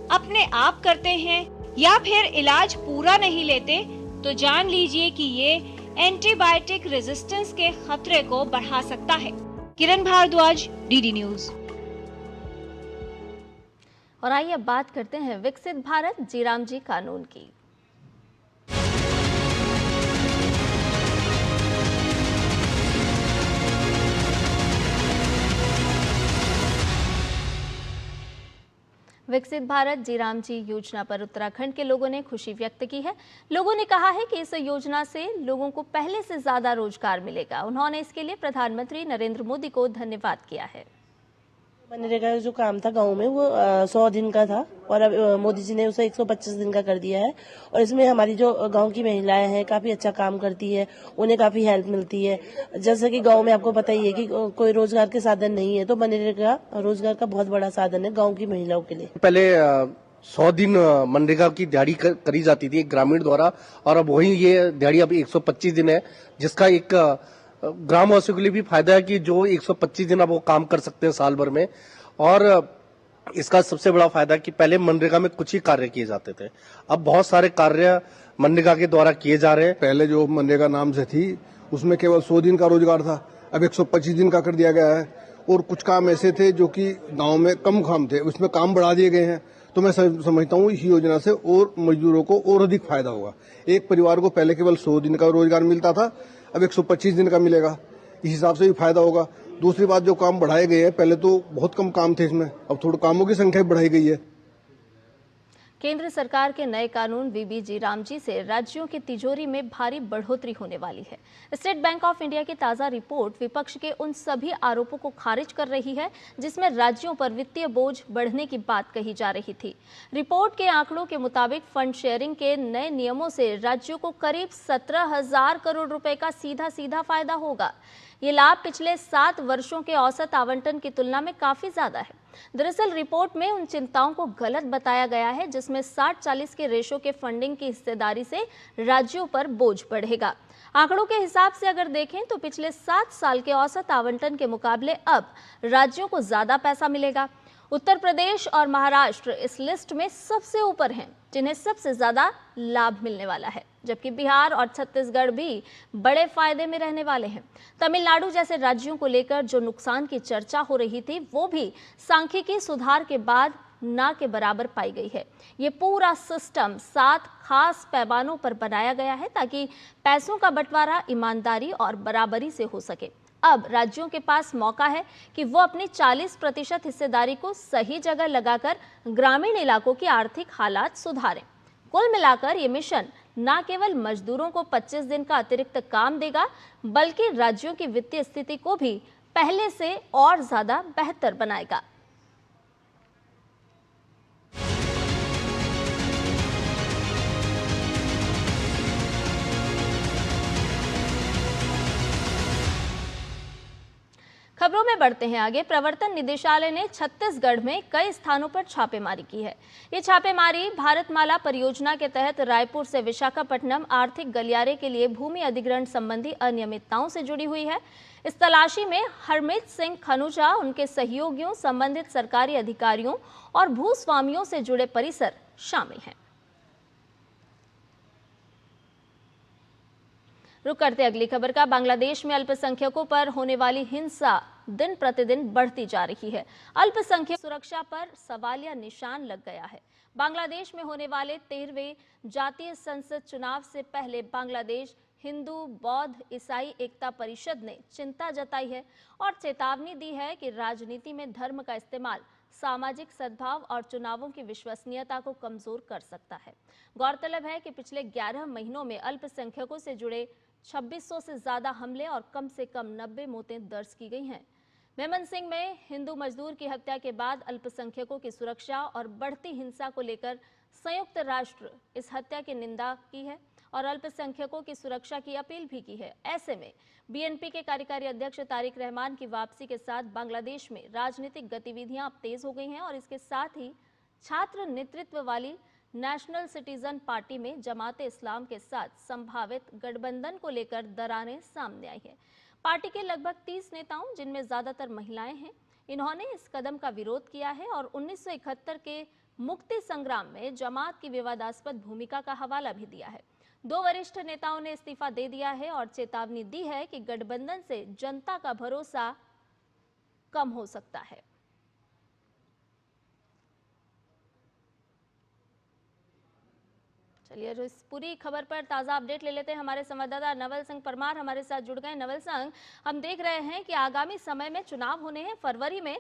अपने आप करते हैं या फिर इलाज पूरा नहीं लेते तो जान लीजिए कि ये एंटीबायोटिक रेजिस्टेंस के खतरे को बढ़ा सकता है। किरण भारद्वाज, डीडी न्यूज। और आइए अब बात करते हैं विकसित भारत जीराम जी कानून की। विकसित भारत जीराम जी योजना पर उत्तराखंड के लोगों ने खुशी व्यक्त की है। लोगों ने कहा है कि इस योजना से लोगों को पहले से ज्यादा रोजगार मिलेगा। उन्होंने इसके लिए प्रधानमंत्री नरेंद्र मोदी को धन्यवाद किया है। मनरेगा का जो काम था गांव में वो 100 दिन का था और अब मोदी जी ने उसे 125 दिन का कर दिया है। और इसमें हमारी जो गांव की महिलाएं हैं काफी अच्छा काम करती है, उन्हें काफी हेल्प मिलती है। जैसे कि गांव में आपको पता ही है कि कोई रोजगार के साधन नहीं है, तो मनरेगा रोजगार का बहुत बड़ा साधन है गाँव की महिलाओं के लिए। पहले 100 दिन मनरेगा की दिहाड़ी करी जाती थी ग्रामीण द्वारा, और अब वही ये दिहाड़ी अब 125 दिन है, जिसका एक ग्रामवासियों के लिए भी फायदा है कि जो 125 दिन अब वो काम कर सकते हैं साल भर में। और इसका सबसे बड़ा फायदा कि पहले मनरेगा में कुछ ही कार्य किए जाते थे, अब बहुत सारे कार्य मनरेगा के द्वारा किए जा रहे हैं। पहले जो मनरेगा नाम से थी उसमें केवल 100 दिन का रोजगार था, अब 125 दिन का कर दिया गया है। और कुछ काम ऐसे थे जो कि गाँव में कम काम थे, उसमें काम बढ़ा दिए गए हैं। तो मैं समझता हूँ इस योजना से और मजदूरों को और अधिक फायदा होगा। एक परिवार को पहले केवल 100 दिन का रोजगार मिलता था, अब 125 दिन का मिलेगा, इस हिसाब से भी फायदा होगा। दूसरी बात, जो काम बढ़ाए गए हैं, पहले तो बहुत कम काम थे इसमें, अब थोड़ा कामों की संख्या बढ़ाई गई है। केंद्र सरकार के नए कानून वीबी जीराम जी से राज्यों की तिजोरी में भारी बढ़ोतरी होने वाली है। स्टेट बैंक ऑफ इंडिया की ताजा रिपोर्ट विपक्ष के उन सभी आरोपों को खारिज कर रही है जिसमें राज्यों पर वित्तीय बोझ बढ़ने की बात कही जा रही थी। रिपोर्ट के आंकड़ों के मुताबिक फंड शेयरिंग के नए नियमों से राज्यों को करीब 17,000 करोड़ रुपए का सीधा फायदा होगा। ये लाभ पिछले 7 वर्षों के औसत आवंटन की तुलना में काफी ज्यादा है। दरअसल रिपोर्ट में उन चिंताओं को गलत बताया गया है जिसमें 60-40 के रेशो के फंडिंग की हिस्सेदारी से राज्यों पर बोझ बढ़ेगा। आंकड़ों के हिसाब से अगर देखें तो पिछले 7 साल के औसत आवंटन के मुकाबले अब राज्यों को ज्यादा पैसा मिलेगा। उत्तर प्रदेश और महाराष्ट्र इस लिस्ट में सबसे ऊपर हैं जिन्हें सबसे ज्यादा लाभ मिलने वाला है, जबकि बिहार और छत्तीसगढ़ भी बड़े फायदे में रहने वाले हैं। तमिलनाडु जैसे राज्यों को लेकर जो नुकसान की चर्चा हो रही थी वो भी सांख्यिकी सुधार के बाद ना के बराबर पाई गई है। ये पूरा सिस्टम 7 खास पैमानों पर बनाया गया है ताकि पैसों का बंटवारा ईमानदारी और बराबरी से हो सके। अब राज्यों के पास मौका है कि वो अपनी 40% हिस्सेदारी को सही जगह लगाकर ग्रामीण इलाकों की आर्थिक हालात सुधारें। कुल मिलाकर ये मिशन न केवल मजदूरों को 25 दिन का अतिरिक्त काम देगा, बल्कि राज्यों की वित्तीय स्थिति को भी पहले से और ज्यादा बेहतर बनाएगा। खबरों में बढ़ते हैं आगे। प्रवर्तन निदेशालय ने छत्तीसगढ़ में कई स्थानों पर छापेमारी की है। ये छापेमारी भारतमाला परियोजना के तहत रायपुर से विशाखापट्टनम आर्थिक गलियारे के लिए भूमि अधिग्रहण संबंधी अनियमितताओं से जुड़ी हुई है। इस तलाशी में हरमीत सिंह खनुजा, उनके सहयोगियों, संबंधित सरकारी अधिकारियों और भूस्वामियों से जुड़े परिसर शामिल हैं। रुक करते अगली खबर का। बांग्लादेश में अल्पसंख्यकों पर होने वाली हिंसा दिन प्रतिदिन बढ़ती जा रही है। अल्पसंख्यक सुरक्षा पर सवालिया निशान लग गया है। बांग्लादेश में होने वाले 13वें जातीय संसद चुनाव से पहले बांग्लादेश हिंदू, बौद्ध, ईसाई एकता परिषद ने चिंता जताई है और चेतावनी दी है कि राजनीति में धर्म का इस्तेमाल सामाजिक सद्भाव और चुनावों की विश्वसनीयता को कमजोर कर सकता है। गौरतलब है कि पिछले 11 महीनों में अल्पसंख्यकों से जुड़े 2600 से ज्यादा हमले और कम से कम 90 मौतें दर्ज की गई हैं। मेमनसिंह में हिंदू मजदूर की हत्या के बाद अल्पसंख्यकों की सुरक्षा और बढ़ती हिंसा को लेकर संयुक्त राष्ट्र इस हत्या की निंदा की है और अल्पसंख्यकों की सुरक्षा की अपील भी की है। ऐसे में बीएनपी के कार्यकारी अध्यक्ष तारिक रहमान की वापसी के साथ बांग्लादेश में राजनीतिक गतिविधियां अब तेज हो गई हैं और इसके साथ ही छात्र नेतृत्व वाली नेशनल सिटीजन पार्टी में जमाते इस्लाम के साथ संभावित गठबंधन को लेकर दरारें सामने आई है। पार्टी के लगभग 30 नेताओं, जिनमें ज्यादातर महिलाएं हैं, इन्होंने इस कदम का विरोध किया है और 1971 के मुक्ति संग्राम में जमात की विवादास्पद भूमिका का हवाला भी दिया है। 2 वरिष्ठ नेताओं ने इस्तीफा दे दिया है और चेतावनी दी है कि गठबंधन से जनता का भरोसा कम हो सकता है। चलिए इस पूरी खबर पर ताज़ा अपडेट ले लेते हैं। हमारे संवाददाता नवल सिंह परमार हमारे साथ जुड़ गए। नवल सिंह, हम देख रहे हैं कि आगामी समय में चुनाव होने हैं, फरवरी में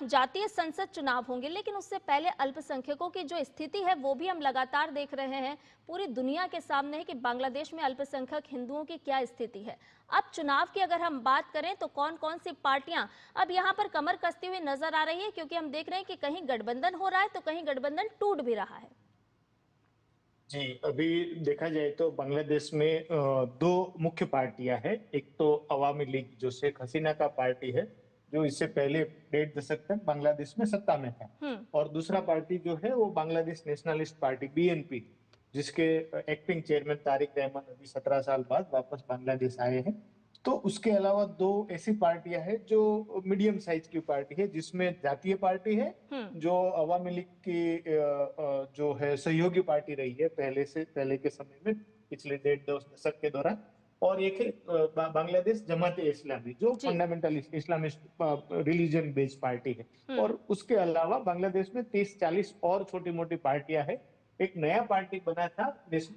जातीय संसद चुनाव होंगे, लेकिन उससे पहले अल्पसंख्यकों की जो स्थिति है वो भी हम लगातार देख रहे हैं। पूरी दुनिया के सामने है कि बांग्लादेश में अल्पसंख्यक हिंदुओं की क्या स्थिति है। अब चुनाव की अगर हम बात करें तो कौन कौन सी पार्टियां अब यहाँ पर कमर कसती हुई नजर आ रही है, क्योंकि हम देख रहे हैं कि कहीं गठबंधन हो रहा है तो कहीं गठबंधन टूट भी रहा है। जी, अभी देखा जाए तो बांग्लादेश में दो मुख्य पार्टियां हैं। एक तो अवामी लीग जो शेख हसीना का पार्टी है, जो इससे पहले 1.5 दशक तक बांग्लादेश में सत्ता में था, और दूसरा पार्टी जो है वो बांग्लादेश नेशनलिस्ट पार्टी BNP, जिसके एक्टिंग चेयरमैन तारिक रहमान अभी 17 साल बाद वापस बांग्लादेश आए हैं। तो उसके अलावा दो ऐसी पार्टियां हैं जो मीडियम साइज की पार्टी है, जिसमें जातीय पार्टी है जो अवामी लीग की जो है सहयोगी पार्टी रही है पहले के समय में, पिछले 1.5 दशक के दौरान, और एक है बांग्लादेश जमात इस्लामी जो fundamentalist Islamist religion based party है। और उसके अलावा बांग्लादेश में 30-40 और छोटी मोटी पार्टियां हैं। एक नया पार्टी बना था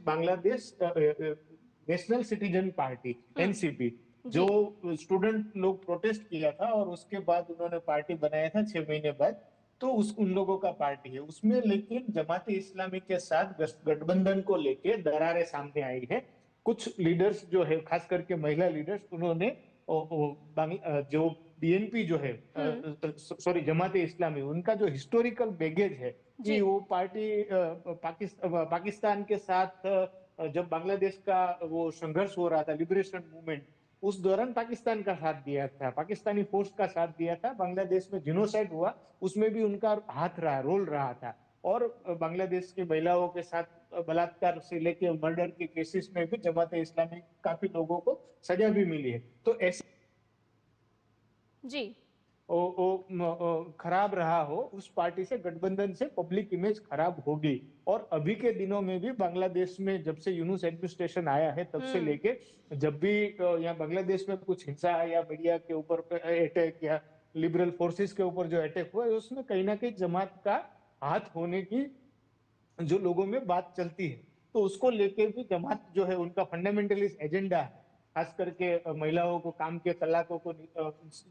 Bangladesh national citizen party NCP, जो स्टूडेंट लोग प्रोटेस्ट किया था और उसके बाद उन्होंने पार्टी बनाया था 6 महीने बाद, तो उन लोगों का पार्टी है उसमें। लेकिन जमात इस्लामी के साथ गठबंधन को लेके दरारें सामने आई है। कुछ लीडर्स जो है, खास करके महिला लीडर्स, उन्होंने जो BNP जो है, सॉरी जमात इस्लामी, उनका जो हिस्टोरिकल बैगेज है कि वो पार्टी पाकिस्तान के साथ जब बांग्लादेश का वो संघर्ष हो रहा था, लिबरेशन मूवमेंट, उस दौरान पाकिस्तान का साथ दिया था, पाकिस्तानी फोर्स का साथ दिया था। बांग्लादेश में जिनोसाइड हुआ, उसमें भी उनका हाथ रहा, रोल रहा था। और बांग्लादेश की महिलाओं के साथ बलात्कार से लेके मर्डर के केसेस में भी जमात इस्लामी काफी लोगों को सजा भी मिली है। तो ऐसे जी खराब रहा हो, उस पार्टी से गठबंधन से पब्लिक इमेज खराब होगी। और अभी के दिनों में भी बांग्लादेश में जब से यूनुस एडमिनिस्ट्रेशन आया है तब से लेके जब भी यहाँ बांग्लादेश में कुछ हिंसा या मीडिया के ऊपर अटैक या लिबरल फोर्सेस के ऊपर जो अटैक हुआ है, उसमें कहीं ना कहीं जमात का हाथ होने की जो लोगों में बात चलती है। तो उसको लेके भी जमात जो है, उनका फंडामेंटलिस्ट एजेंडा है, खास करके महिलाओं को काम के तलाकों को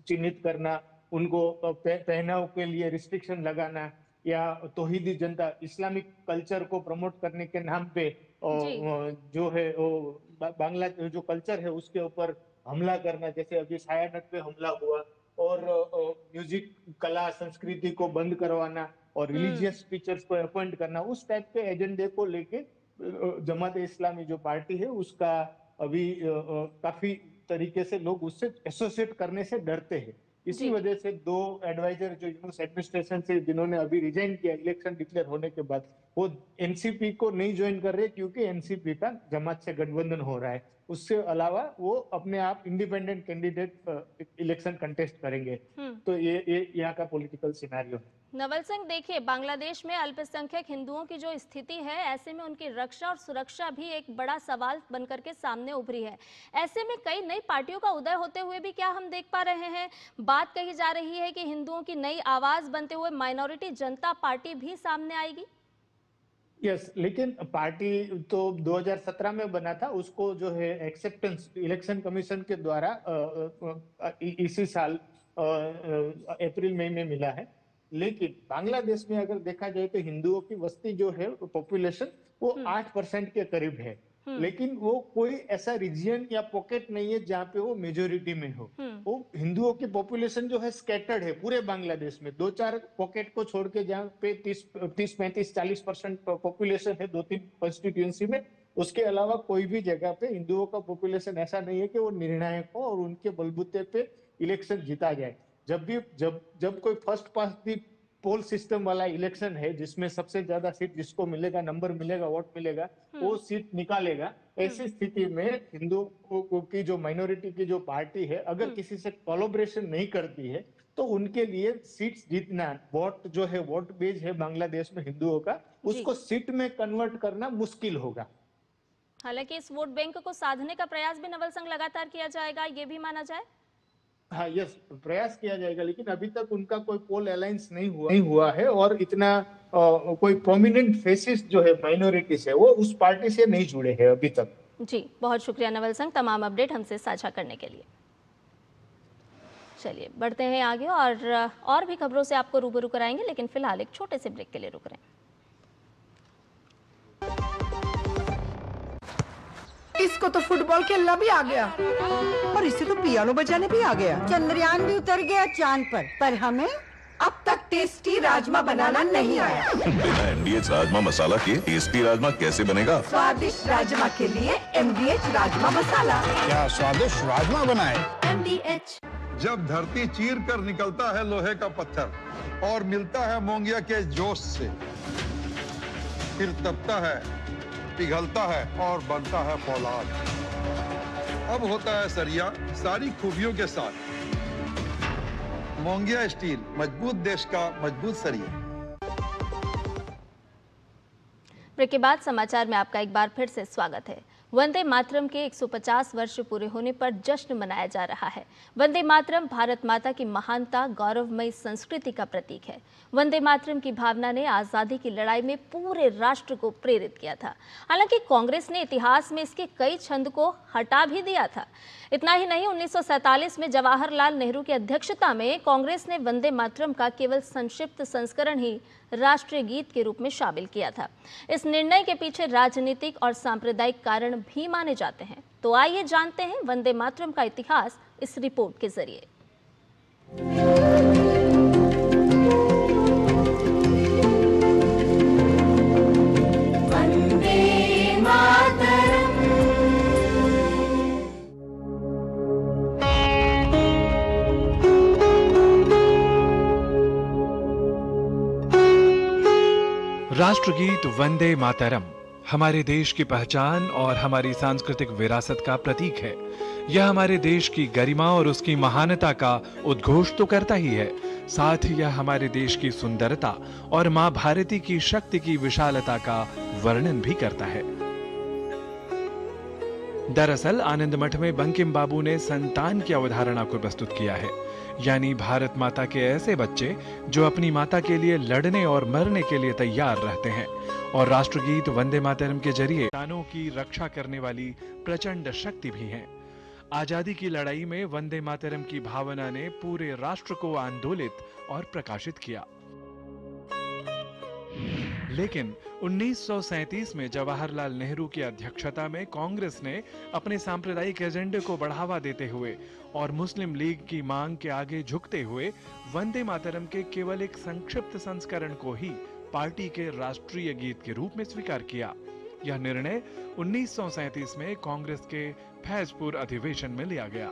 चिन्हित करना, उनको पहनाव के लिए रिस्ट्रिक्शन लगाना, या तौहीदी जनता इस्लामिक कल्चर को प्रमोट करने के नाम पे जो है वो बांग्ला जो कल्चर है उसके ऊपर हमला करना, जैसे अभी सायानट पे हमला हुआ, और म्यूजिक कला संस्कृति को बंद करवाना और रिलीजियस टीचर्स को अपॉइंट करना, उस टाइप के एजेंडे को लेके जमात इस्लामी जो पार्टी है उसका अभी काफी तरीके से लोग उससे एसोसिएट करने से डरते हैं। इसी वजह से दो एडवाइजर जो यूनुस एडमिनिस्ट्रेशन से जिन्होंने अभी रिजाइन किया इलेक्शन डिक्लेयर होने के बाद, वो NCP को नहीं ज्वाइन कर रहे क्योंकि NCP का जमात से गठबंधन हो रहा है। उससे अलावा वो अपने आप इंडिपेंडेंट कैंडिडेट इलेक्शन कंटेस्ट करेंगे। तो ये यहाँ का पॉलिटिकल सिनेरियो है। नवल सिंह, देखिए बांग्लादेश में अल्पसंख्यक हिंदुओं की जो स्थिति है, ऐसे में उनकी रक्षा और सुरक्षा भी एक बड़ा सवाल बनकर के सामने उभरी है। ऐसे में कई नई पार्टियों का उदय होते हुए भी क्या हम देख पा रहे हैं? बात कही जा रही है कि हिंदुओं की नई आवाज बनते हुए माइनॉरिटी जनता पार्टी भी सामने आएगी। यस, लेकिन पार्टी तो 2017 में बना था, उसको जो है एक्सेप्टेंस इलेक्शन कमीशन के द्वारा इसी साल अप्रैल मई में मिला है। लेकिन बांग्लादेश में अगर देखा जाए तो हिंदुओं की वस्ती जो है पॉपुलेशन वो 8% के करीब है, लेकिन वो कोई ऐसा रीजन या पॉकेट नहीं है जहाँ पे वो मेजोरिटी में हो। वो हिंदुओं की पॉपुलेशन जो है स्कैटर्ड है पूरे बांग्लादेश में, 2-4 पॉकेट को छोड़ के जहाँ पे 30-35-40% पॉपुलेशन है 2-3 कॉन्स्टिट्यूएंसी में, उसके अलावा कोई भी जगह पे हिंदुओं का पॉपुलेशन ऐसा नहीं है कि वो निर्णायक हो और उनके बलबूते पे इलेक्शन जीता जाए। जब कोई फर्स्ट पास दी पोल सिस्टम वाला इलेक्शन है जिसमें सबसे ज्यादा सीट जिसको मिलेगा, नंबर मिलेगा, वोट मिलेगा, वो सीट निकालेगा। ऐसी स्थिति में हिंदुओं की जो माइनॉरिटी की जो पार्टी है अगर किसी से कोलैबोरेशन नहीं करती है तो उनके लिए सीट्स जीतना, वोट जो है वोट बेस है बांग्लादेश में हिंदुओं का, उसको सीट में कन्वर्ट करना मुश्किल होगा। हालांकि इस वोट बैंक को साधने का प्रयास भी नवल सिंह लगातार किया जाएगा, ये भी माना जाए। हाँ यस, प्रयास किया जाएगा, लेकिन अभी तक उनका कोई पोल अलायंस नहीं हुआ है और इतना कोई प्रोमिनेंट फेसेस जो है माइनॉरिटी से वो उस पार्टी से नहीं जुड़े हैं अभी तक। जी बहुत शुक्रिया नवल संघ तमाम अपडेट हमसे साझा करने के लिए। चलिए बढ़ते हैं आगे और भी खबरों से आपको रूबरू कराएंगे, लेकिन फिलहाल एक छोटे से ब्रेक के लिए रुक रहे हैं। इसको तो फुटबॉल खेलना भी आ गया और इसे तो पियानो बजाने भी आ गया। चंद्रयान भी उतर गया चांद पर हमें अब तक टेस्टी राजमा बनाना नहीं आया। बिना MDH राजमा मसाला के टेस्टी राजमा कैसे बनेगा? स्वादिष्ट राजमा के लिए MDH राजमा मसाला। क्या स्वादिष्ट राजमा बनाए? MDH। जब धरती चीर कर निकलता है लोहे का पत्थर और मिलता है मोंगिया के जोश से, फिर तपता है, पिघलता है और बनता है फौलाद। अब होता है सरिया सारी खूबियों के साथ। मोंगिया स्टील, मजबूत देश का मजबूत सरिया। ब्रेक के बाद समाचार में आपका एक बार फिर से स्वागत है। वंदे मातरम के 150 वर्ष पूरे होने पर जश्न मनाया जा रहा है। वंदे मातरम भारत माता की महानता, गौरवमयी संस्कृति का प्रतीक है। वंदे मातरम की भावना ने आज़ादी की लड़ाई में पूरे राष्ट्र को प्रेरित किया था। हालांकि कांग्रेस ने इतिहास में इसके कई छंद को हटा भी दिया था। इतना ही नहीं, 1947 में जवाहरलाल नेहरू की अध्यक्षता में कांग्रेस ने वंदे मातरम का केवल संक्षिप्त संस्करण ही राष्ट्रीय गीत के रूप में शामिल किया था। इस निर्णय के पीछे राजनीतिक और सांप्रदायिक कारण भी माने जाते हैं। तो आइए जानते हैं वंदे मातरम का इतिहास इस रिपोर्ट के जरिए। राष्ट्रगीत वंदे मातरम हमारे देश की पहचान और हमारी सांस्कृतिक विरासत का प्रतीक है। यह हमारे देश की गरिमा और उसकी महानता का उद्घोष तो करता ही है, साथ ही यह हमारे देश की सुंदरता और मां भारती की शक्ति की विशालता का वर्णन भी करता है। दरअसल आनंद मठ में बंकिम बाबू ने संतान की अवधारणा को प्रस्तुत किया है, यानी भारत माता के ऐसे बच्चे जो अपनी माता के लिए लड़ने और मरने के लिए तैयार रहते हैं। और राष्ट्रगीत वंदे मातरम के जरिए प्राणों की रक्षा करने वाली प्रचंड शक्ति भी है। आजादी की लड़ाई में वंदे मातरम की भावना ने पूरे राष्ट्र को आंदोलित और प्रकाशित किया। लेकिन 1937 में जवाहरलाल नेहरू की अध्यक्षता में कांग्रेस ने अपने सांप्रदायिक एजेंडे को बढ़ावा देते हुए और मुस्लिम लीग की मांग के आगे झुकते हुए वंदे मातरम के केवल एक संक्षिप्त संस्करण को ही पार्टी के राष्ट्रीय गीत के रूप में स्वीकार किया। यह निर्णय 1937 में कांग्रेस के फैजपुर अधिवेशन में लिया गया।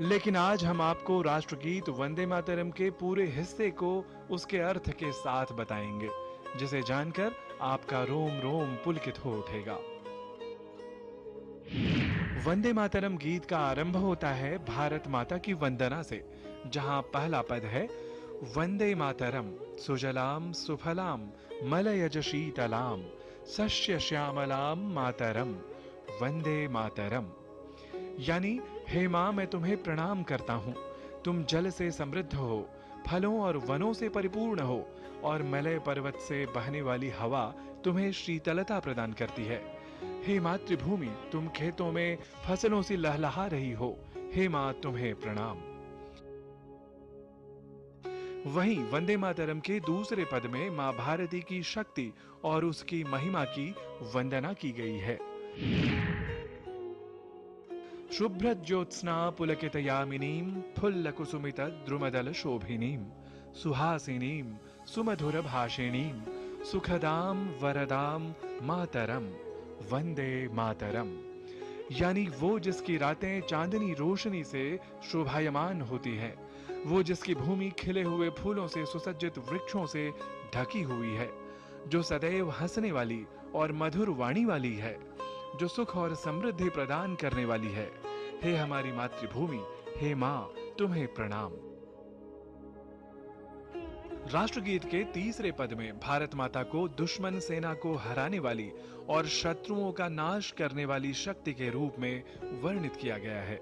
लेकिन आज हम आपको राष्ट्रगीत वंदे मातरम के पूरे हिस्से को उसके अर्थ के साथ बताएंगे, जिसे जानकर आपका रोम रोम पुलकित हो उठेगा। वंदे मातरम गीत का आरंभ होता है भारत माता की वंदना से, जहां पहला पद है वंदे मातरम सुजलाम सुफलाम मलयज शीतलाम सस्य श्यामलाम मातरम वंदे मातरम। यानी हे मां, मैं तुम्हें प्रणाम करता हूं। तुम जल से समृद्ध हो, फलों और वनों से परिपूर्ण हो और मलय पर्वत से बहने वाली हवा तुम्हें शीतलता प्रदान करती है। हे मातृभूमि, तुम खेतों में फसलों से लहलहा रही हो। हे मां, तुम्हें प्रणाम। वहीं वंदे मातरम के दूसरे पद में मां भारती की शक्ति और उसकी महिमा की वंदना की गई है। शुभ्रत ज्योत्स्ना पुलकित यामिनीम फुल्ल कुसुमित द्रुमदल शोभिनीम सुहासिनीम सुमधुर भाषिणीम सुखदाम वरदाम मातरम वंदे मातरम। यानी वो जिसकी रातें चांदनी रोशनी से शोभायमान होती हैं, वो जिसकी भूमि खिले हुए फूलों से सुसज्जित वृक्षों से ढकी हुई है, जो सदैव हंसने वाली और मधुर वाणी वाली है, जो सुख और समृद्धि प्रदान करने वाली है। हे हमारी मातृभूमि, हे मां, तुम्हें प्रणाम। राष्ट्रगीत के तीसरे पद में भारत माता को दुश्मन सेना को हराने वाली और शत्रुओं का नाश करने वाली शक्ति के रूप में वर्णित किया गया है।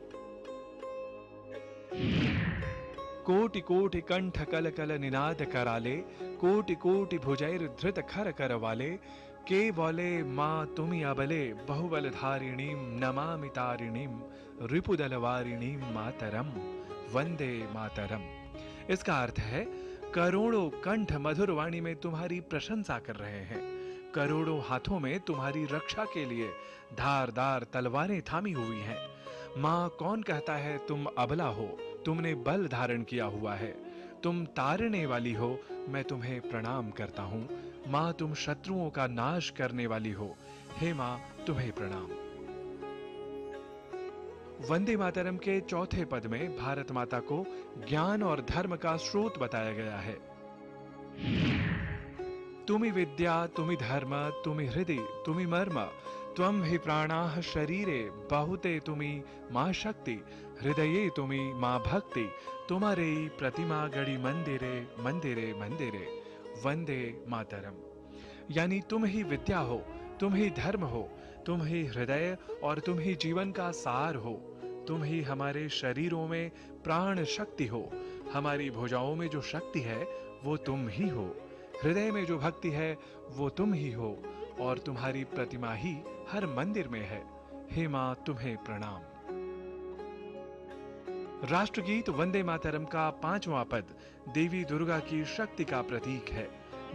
कोटि कोटि कंठ कल कल निनाद कराले, कोटि कोटि भुजैर धृत खर कर वाले, के बोले माँ तुमी अबले बहुबल धारिणीम नमामि तारिणीम रिपुदल वारिणीम मातरम वंदे मातरम। इसका अर्थ है करोड़ों कंठ मधुर वाणी में तुम्हारी प्रशंसा कर रहे हैं, करोड़ों हाथों में तुम्हारी रक्षा के लिए धारदार तलवारें थामी हुई हैं। माँ कौन कहता है तुम अबला हो, तुमने बल धारण किया हुआ है, तुम तारने वाली हो, मैं तुम्हें प्रणाम करता हूँ। माँ तुम शत्रुओं का नाश करने वाली हो, हे माँ तुम्हें प्रणाम। वंदे मातरम के चौथे पद में भारत माता को ज्ञान और धर्म का स्रोत बताया गया है। तुमि विद्या तुमि धर्म तुमि हृदय तुमि मर्म त्वं हि प्राणाः शरीरे बहुते तुमि माँ शक्ति हृदये तुमि माँ भक्ति तुम्हारे प्रतिमा गढ़ी मंदिरे मंदिरे मंदिरे वंदे मातरम। यानी तुम ही विद्या हो, तुम ही धर्म हो, तुम ही हृदय और तुम ही जीवन का सार हो, तुम ही हमारे शरीरों में प्राण शक्ति हो, हमारी भुजाओं में जो शक्ति है वो तुम ही हो, हृदय में जो भक्ति है वो तुम ही हो और तुम्हारी प्रतिमा ही हर मंदिर में है। हे माँ तुम्हें प्रणाम। राष्ट्रगीत वंदे मातरम का 5वां पद देवी दुर्गा की शक्ति का प्रतीक है,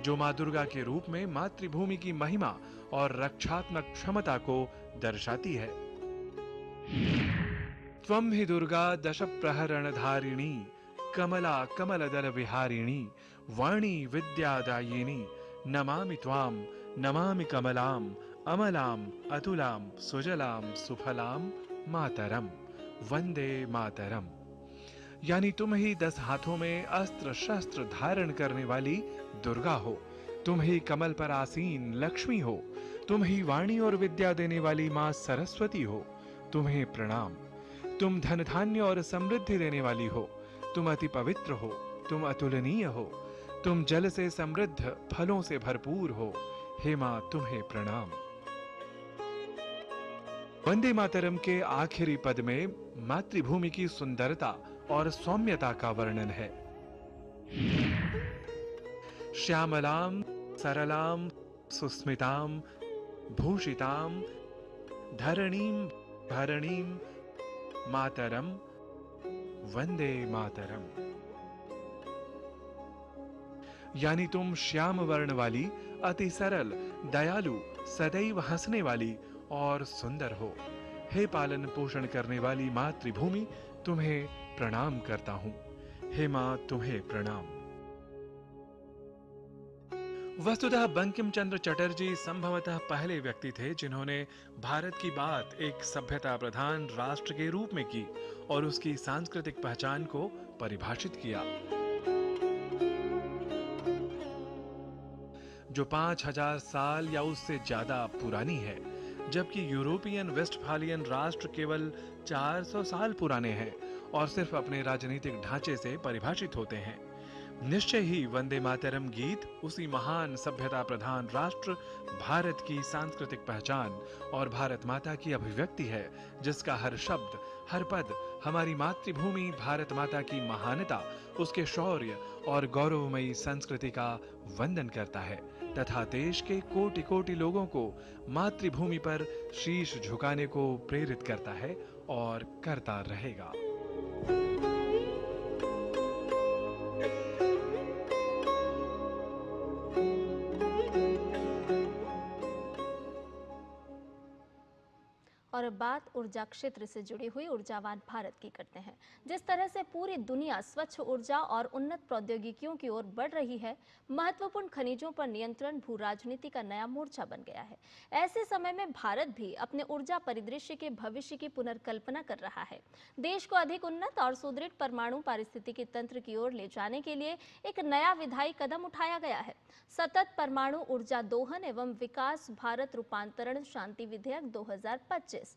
जो माँ दुर्गा के रूप में मातृभूमि की महिमा और रक्षात्मक क्षमता को दर्शाती है। त्वं हि दुर्गा दश प्रहरण धारिणी कमला कमल दल विहारिणी वाणी विद्यादायिनी नमामि त्वाम नमामि कमलाम अमलाम अतुलाम सुजलाम सुफलाम मातरम वंदे मातरम। यानी तुम ही 10 हाथों में अस्त्र शस्त्र धारण करने वाली दुर्गा हो, तुम ही कमल पर आसीन लक्ष्मी हो, तुम ही वाणी और विद्या देने वाली माँ सरस्वती हो, तुम्हें प्रणाम। तुम धन धान्य और समृद्धि देने वाली हो, तुम अति पवित्र हो, तुम अतुलनीय हो, तुम जल से समृद्ध फलों से भरपूर हो, हे माँ तुम्हें प्रणाम। वंदे मातरम के आखिरी पद में मातृभूमि की सुंदरता और सौम्यता का वर्णन है। श्यामलाम सरलाम सुस्मिताम भूषिताम धरणीम भरणीम मातरम वंदे मातरम। यानी तुम श्याम वर्ण वाली, अति सरल, दयालु, सदैव हंसने वाली और सुंदर हो। हे पालन पोषण करने वाली मातृभूमि तुम्हें प्रणाम करता हूं। हे मां तुम्हें प्रणाम। वस्तुतः बंकिम चंद्र चटर्जी संभवतः पहले व्यक्ति थे जिन्होंने भारत की बात एक सभ्यता प्रधान राष्ट्र के रूप में की और उसकी सांस्कृतिक पहचान को परिभाषित किया, जो 5000 साल या उससे ज्यादा पुरानी है, जबकि यूरोपियन वेस्टफालियन राष्ट्र केवल 400 साल पुराने हैं और सिर्फ अपने राजनीतिक ढांचे से परिभाषित होते हैं। निश्चय ही वंदे मातरम गीत उसी महान सभ्यता प्रधान राष्ट्र भारत की सांस्कृतिक पहचान और भारत माता की अभिव्यक्ति है, जिसका हर शब्द, हर पद हमारी मातृभूमि भारत माता की महानता, उसके शौर्य और गौरवमयी संस्कृति का वंदन करता है तथा देश के कोटि कोटि लोगों को मातृभूमि पर शीश झुकाने को प्रेरित करता है और करता रहेगा। और अब बात ऊर्जा क्षेत्र से जुड़ी हुई ऊर्जावान भारत की करते हैं। जिस तरह से पूरी दुनिया स्वच्छ ऊर्जा और उन्नत प्रौद्योगिकियों की ओर बढ़ रही है, महत्वपूर्ण खनिजों पर नियंत्रण भू राजनीति का नया मोर्चा बन गया है। ऐसे समय में भारत भी अपने ऊर्जा परिदृश्य के भविष्य की पुनर्कल्पना कर रहा है। देश को अधिक उन्नत और सुदृढ़ परमाणु पारिस्थितिकी तंत्र की ओर ले जाने के लिए एक नया विधायी कदम उठाया गया है। सतत परमाणु ऊर्जा दोहन एवं विकास भारत रूपांतरण शांति विधेयक 2025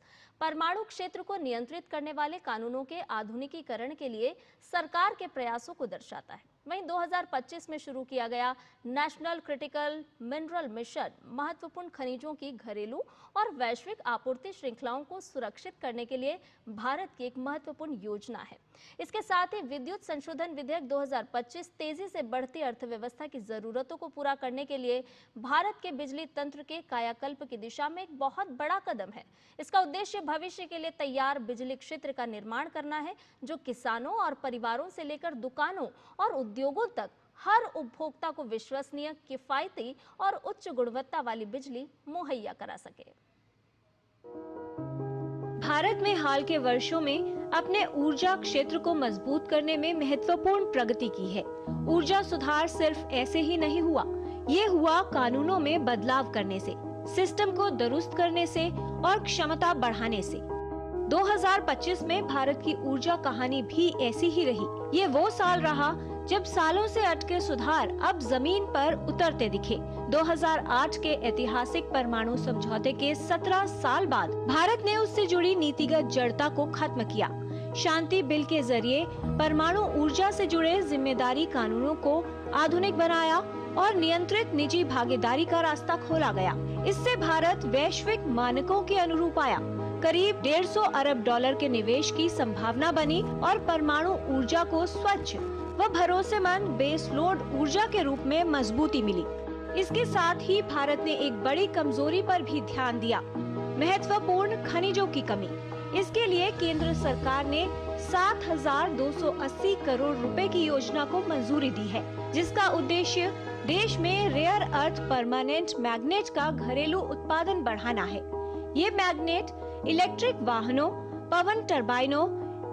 परमाणु क्षेत्र को नियंत्रित करने वाले कानूनों के आधुनिकीकरण के लिए सरकार के प्रयासों को दर्शाता है। वहीं 2025 में शुरू किया गया नेशनल क्रिटिकल मिनरल मिशन महत्वपूर्ण खनिजों की घरेलू और वैश्विक आपूर्ति श्रृंखलाओं को सुरक्षित करने के लिए भारत की एक महत्वपूर्ण योजना है। इसके साथ ही विद्युत संशोधन विधेयक 2025 तेजी से बढ़ती अर्थव्यवस्था की जरूरतों को पूरा करने के लिए भारत के बिजली तंत्र के कायाकल्प की दिशा में एक बहुत बड़ा कदम है। इसका उद्देश्य भविष्य के लिए तैयार बिजली क्षेत्र का निर्माण करना है, जो किसानों और परिवारों से लेकर दुकानों और उद्योगों तक हर उपभोक्ता को विश्वसनीय, किफायती और उच्च गुणवत्ता वाली बिजली मुहैया करा सके। भारत में हाल के वर्षों में अपने ऊर्जा क्षेत्र को मजबूत करने में महत्वपूर्ण प्रगति की है। ऊर्जा सुधार सिर्फ ऐसे ही नहीं हुआ, ये हुआ कानूनों में बदलाव करने से, सिस्टम को दुरुस्त करने से और क्षमता बढ़ाने से। 2025 में भारत की ऊर्जा कहानी भी ऐसी ही रही। ये वो साल रहा जब सालों से अटके सुधार अब जमीन पर उतरते दिखे। 2008 के ऐतिहासिक परमाणु समझौते के 17 साल बाद भारत ने उससे जुड़ी नीतिगत जड़ता को खत्म किया। शांति बिल के जरिए परमाणु ऊर्जा से जुड़े जिम्मेदारी कानूनों को आधुनिक बनाया और नियंत्रित निजी भागीदारी का रास्ता खोला गया। इससे भारत वैश्विक मानकों के अनुरूप आया। करीब 150 अरब डॉलर के निवेश की संभावना बनी और परमाणु ऊर्जा को स्वच्छ व भरोसेमंद बेस लोड ऊर्जा के रूप में मजबूती मिली। इसके साथ ही भारत ने एक बड़ी कमजोरी पर भी ध्यान दिया, महत्वपूर्ण खनिजों की कमी। इसके लिए केंद्र सरकार ने 7,280 करोड़ रुपए की योजना को मंजूरी दी है, जिसका उद्देश्य देश में रेयर अर्थ परमानेंट मैग्नेट का घरेलू उत्पादन बढ़ाना है। ये मैग्नेट इलेक्ट्रिक वाहनों, पवन टरबाइनों,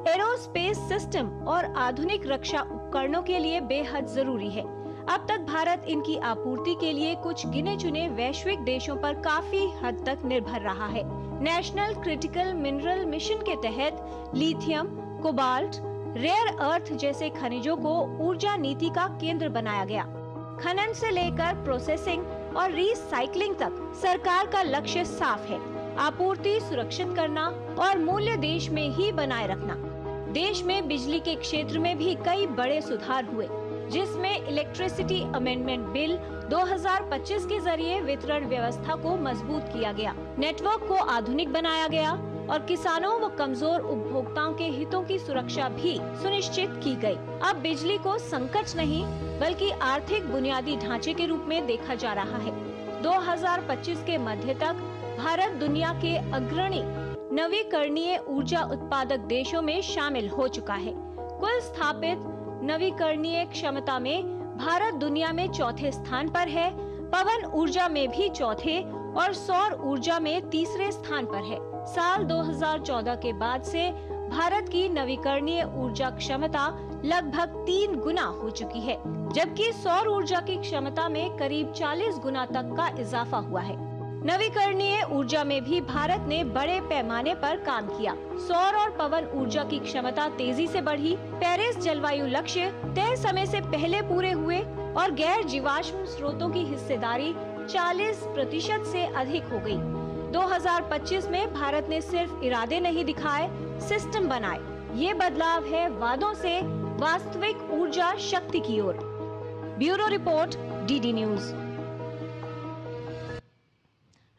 एरोस्पेस सिस्टम और आधुनिक रक्षा उपकरणों के लिए बेहद जरूरी है। अब तक भारत इनकी आपूर्ति के लिए कुछ गिने चुने वैश्विक देशों पर काफी हद तक निर्भर रहा है। नेशनल क्रिटिकल मिनरल मिशन के तहत लिथियम, कोबाल्ट, रेयर अर्थ जैसे खनिजों को ऊर्जा नीति का केंद्र बनाया गया। खनन से लेकर प्रोसेसिंग और रिसाइकलिंग तक सरकार का लक्ष्य साफ है, आपूर्ति सुरक्षित करना और मूल्य देश में ही बनाए रखना। देश में बिजली के क्षेत्र में भी कई बड़े सुधार हुए, जिसमें इलेक्ट्रिसिटी अमेंडमेंट बिल 2025 के जरिए वितरण व्यवस्था को मजबूत किया गया, नेटवर्क को आधुनिक बनाया गया और किसानों व कमजोर उपभोक्ताओं के हितों की सुरक्षा भी सुनिश्चित की गई। अब बिजली को संकट नहीं बल्कि आर्थिक बुनियादी ढांचे के रूप में देखा जा रहा है। 2025 के मध्य तक भारत दुनिया के अग्रणी नवीकरणीय ऊर्जा उत्पादक देशों में शामिल हो चुका है। कुल स्थापित नवीकरणीय क्षमता में भारत दुनिया में चौथे स्थान पर है, पवन ऊर्जा में भी चौथे और सौर ऊर्जा में तीसरे स्थान पर है। साल 2014 के बाद से भारत की नवीकरणीय ऊर्जा क्षमता लगभग 3 गुना हो चुकी है, जबकि सौर ऊर्जा की क्षमता में करीब 40 गुना तक का इजाफा हुआ है। नवीकरणीय ऊर्जा में भी भारत ने बड़े पैमाने पर काम किया। सौर और पवन ऊर्जा की क्षमता तेजी से बढ़ी। पेरिस जलवायु लक्ष्य तय समय से पहले पूरे हुए और गैर जीवाश्म स्रोतों की हिस्सेदारी 40% से अधिक हो गई। 2025 में भारत ने सिर्फ इरादे नहीं दिखाए, सिस्टम बनाए। ये बदलाव है वादों से वास्तविक ऊर्जा शक्ति की ओर। Bureau report, DD news.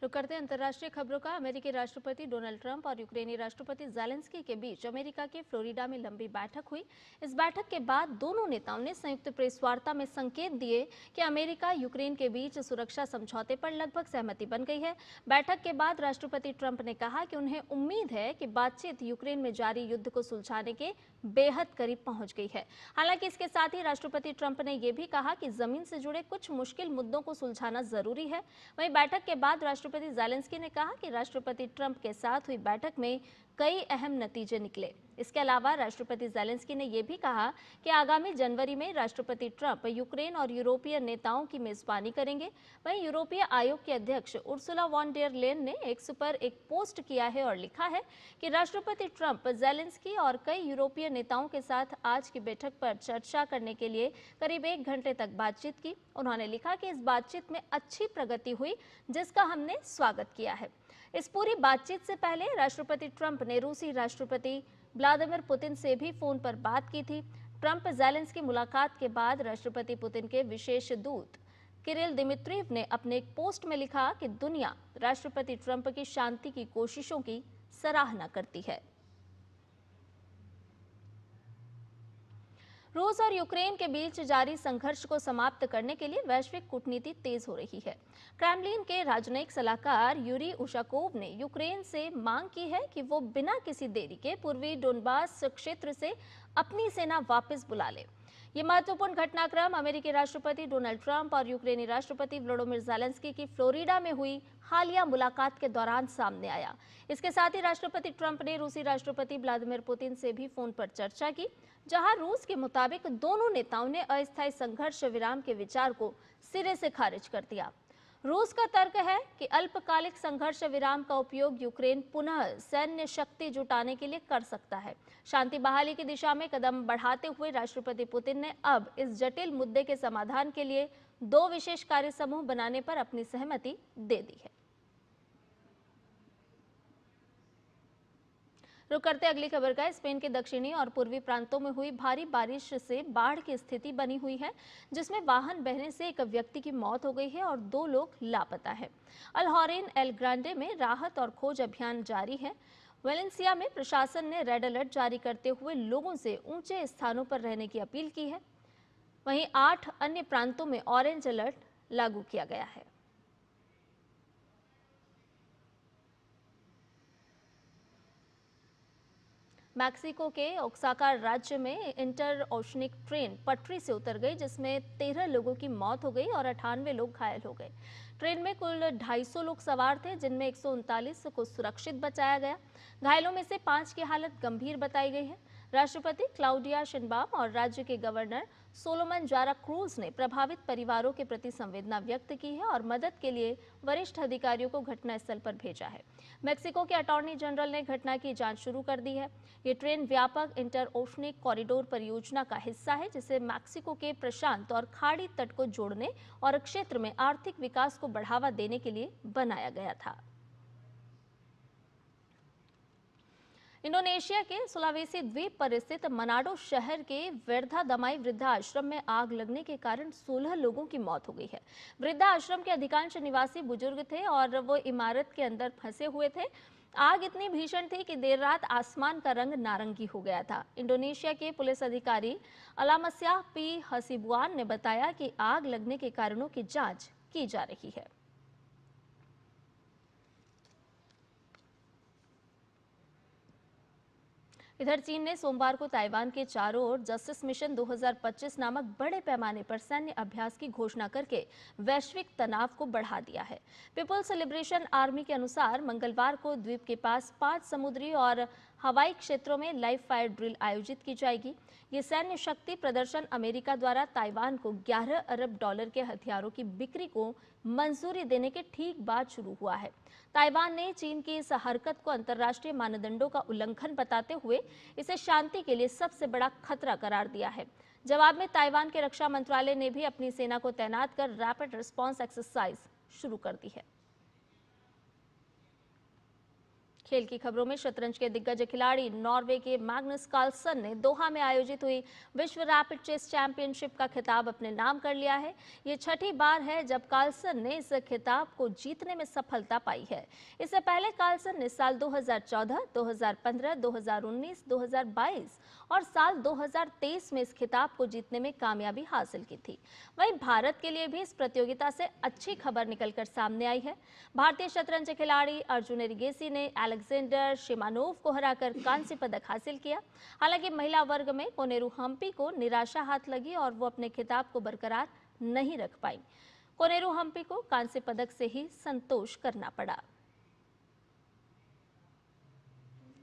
रुक करते हैं अंतर्राष्ट्रीय खबरों का। अमेरिकी राष्ट्रपति डोनाल्ड ट्रंप और यूक्रेनी राष्ट्रपति ज़ेलेंस्की के बीच अमेरिका के फ्लोरिडा में लंबी बैठक हुई। इस बैठक के बाद दोनों नेताओं ने संयुक्त प्रेस वार्ता में संकेत दिए कि अमेरिका यूक्रेन के बीच सुरक्षा समझौते पर लगभग सहमति बन गई है। बैठक के बाद राष्ट्रपति ट्रंप ने कहा कि उन्हें उम्मीद है कि बातचीत यूक्रेन में जारी युद्ध को सुलझाने के बेहद करीब पहुंच गई है। हालांकि इसके साथ ही राष्ट्रपति ट्रंप ने यह भी कहा कि जमीन से जुड़े कुछ मुश्किल मुद्दों को सुलझाना जरूरी है। वहीं बैठक के बाद राष्ट्रपति ज़ेलेंस्की ने कहा कि राष्ट्रपति ट्रंप के साथ हुई बैठक में कई अहम नतीजे निकले। इसके अलावा राष्ट्रपति ज़ेलेंस्की ने यह भी कहा कि आगामी जनवरी में राष्ट्रपति ट्रंप यूक्रेन और यूरोपीय नेताओं की मेजबानी करेंगे। वहीं यूरोपीय आयोग के अध्यक्ष उर्सुला वॉन डेर लेन ने एक्स पर एक पोस्ट किया है और लिखा है कि राष्ट्रपति ट्रंप ज़ेलेंस्की और कई यूरोपीय नेताओं के साथ आज की बैठक पर चर्चा करने के लिए करीब 1 घंटे तक बातचीत की। उन्होंने लिखा कि इस बातचीत में अच्छी प्रगति हुई, जिसका हमने स्वागत किया है। इस पूरी बातचीत से पहले राष्ट्रपति ट्रंप ने रूसी राष्ट्रपति व्लादिमीर पुतिन से भी फोन पर बात की थी। ट्रंप ज़ेलेंस्की मुलाकात के बाद राष्ट्रपति पुतिन के विशेष दूत किरिल दिमित्रिव ने अपने एक पोस्ट में लिखा कि दुनिया राष्ट्रपति ट्रंप की शांति की कोशिशों की सराहना करती है। रूस और यूक्रेन के बीच जारी संघर्ष को समाप्त करने के लिए वैश्विक कूटनीति तेज हो रही है। क्रेमलिन के राजनयिक सलाहकार यूरी उशाकोव ने यूक्रेन से मांग की है कि वो बिना किसी देरी के पूर्वी डोनबास क्षेत्र से अपनी सेना वापस बुला ले। ये महत्वपूर्ण घटनाक्रम अमेरिकी राष्ट्रपति डोनाल्ड ट्रंप और यूक्रेनी राष्ट्रपति व्लादिमीर ज़ेलेंस्की की फ्लोरिडा में हुई हालिया मुलाकात के दौरान सामने आया। इसके साथ ही राष्ट्रपति ट्रंप ने रूसी राष्ट्रपति व्लादिमीर पुतिन से भी फोन पर चर्चा की, जहां रूस के मुताबिक दोनों नेताओं ने अस्थायी संघर्ष विराम के विचार को सिरे से खारिज कर दिया। रूस का तर्क है कि अल्पकालिक संघर्ष विराम का उपयोग यूक्रेन पुनः सैन्य शक्ति जुटाने के लिए कर सकता है। शांति बहाली की दिशा में कदम बढ़ाते हुए राष्ट्रपति पुतिन ने अब इस जटिल मुद्दे के समाधान के लिए 2 विशेष कार्य समूह बनाने पर अपनी सहमति दे दी है। रुक करते अगली खबर का। स्पेन के दक्षिणी और पूर्वी प्रांतों में हुई भारी बारिश से बाढ़ की स्थिति बनी हुई है, जिसमें वाहन बहने से एक व्यक्ति की मौत हो गई है और 2 लोग लापता है। अल्हौरेन एल ग्रांडे में राहत और खोज अभियान जारी है। वेलेंसिया में प्रशासन ने रेड अलर्ट जारी करते हुए लोगों से ऊंचे स्थानों पर रहने की अपील की है। वहीं 8 अन्य प्रांतों में ऑरेंज अलर्ट लागू किया गया है। मैक्सिको के ओक्साका राज्य में इंटर ओशनिक ट्रेन पटरी से उतर गई, जिसमें 13 लोगों की मौत हो गई और 98 लोग घायल हो गए। ट्रेन में कुल 250 लोग सवार थे, जिनमें 139 को सुरक्षित बचाया गया। घायलों में से 5 की हालत गंभीर बताई गई है। राष्ट्रपति क्लाउडिया शिनबाम और राज्य के गवर्नर सोलोमन जारा क्रूज ने प्रभावित परिवारों के प्रति संवेदना व्यक्त की है और मदद के लिए वरिष्ठ अधिकारियों को घटनास्थल पर भेजा है। मैक्सिको के अटॉर्नी जनरल ने घटना की जांच शुरू कर दी है। ये ट्रेन व्यापक इंटर ओशनिक कॉरिडोर परियोजना का हिस्सा है, जिसे मैक्सिको के प्रशांत और खाड़ी तट को जोड़ने और क्षेत्र में आर्थिक विकास को बढ़ावा देने के लिए बनाया गया था। इंडोनेशिया के सुलावेसी द्वीप पर स्थित मनाडो शहर के वेरधादमाई वृद्धाश्रम में आग लगने के कारण 16 लोगों की मौत हो गई है। वृद्धाश्रम के अधिकांश निवासी बुजुर्ग थे और वो इमारत के अंदर फंसे हुए थे। आग इतनी भीषण थी कि देर रात आसमान का रंग नारंगी हो गया था। इंडोनेशिया के पुलिस अधिकारी अलामस्या पी हसीबुआन ने बताया कि आग लगने के कारणों की जांच की जा रही है। इधर चीन ने सोमवार को ताइवान के चारों ओर जस्टिस मिशन 2025 नामक बड़े पैमाने पर सैन्य अभ्यास की घोषणा करके वैश्विक तनाव को बढ़ा दिया है। पीपुल्स लिबरेशन आर्मी के अनुसार मंगलवार को द्वीप के पास 5 समुद्री और हवाई क्षेत्रों में लाइव फायर ड्रिल आयोजित की जाएगी। ये सैन्य शक्ति प्रदर्शन अमेरिका द्वारा ताइवान को 11 अरब डॉलर के हथियारों की बिक्री को मंजूरी देने के ठीक बाद शुरू हुआ है। ताइवान ने चीन की इस हरकत को अंतर्राष्ट्रीय मानदंडों का उल्लंघन बताते हुए इसे शांति के लिए सबसे बड़ा खतरा करार दिया है। जवाब में ताइवान के रक्षा मंत्रालय ने भी अपनी सेना को तैनात कर रैपिड रिस्पांस एक्सरसाइज शुरू कर दी है। खेल की खबरों में शतरंज के दिग्गज खिलाड़ी नॉर्वे के मैग्नस कार्लसन ने दोहा में आयोजित हुई विश्व रैपिड चेस चैंपियनशिप का खिताब अपने नाम कर लिया है। ये 6ठी बार है जब कार्लसन ने इस खिताब को जीतने में सफलता पाई है। इससे पहले कार्लसन ने साल 2014, 2015, 2019, 2022 और साल 2023 में इस खिताब को जीतने में कामयाबी हासिल की थी। वहीं भारत के लिए भी इस प्रतियोगिता से अच्छी खबर निकलकर सामने आई है। भारतीय शतरंज खिलाड़ी अर्जुन एरिगेसी ने अलेक्जेंडर शिमानोव को हराकर कांस्य पदक हासिल किया। हालांकि महिला वर्ग में कोनेरू हम्पी को निराशा हाथ लगी और वो अपने खिताब को बरकरार नहीं रख पाई। कोनेरू हम्पी को कांस्य पदक से ही संतोष करना पड़ा।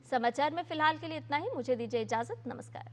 समाचार में फिलहाल के लिए इतना ही। मुझे दीजिए इजाजत। नमस्कार।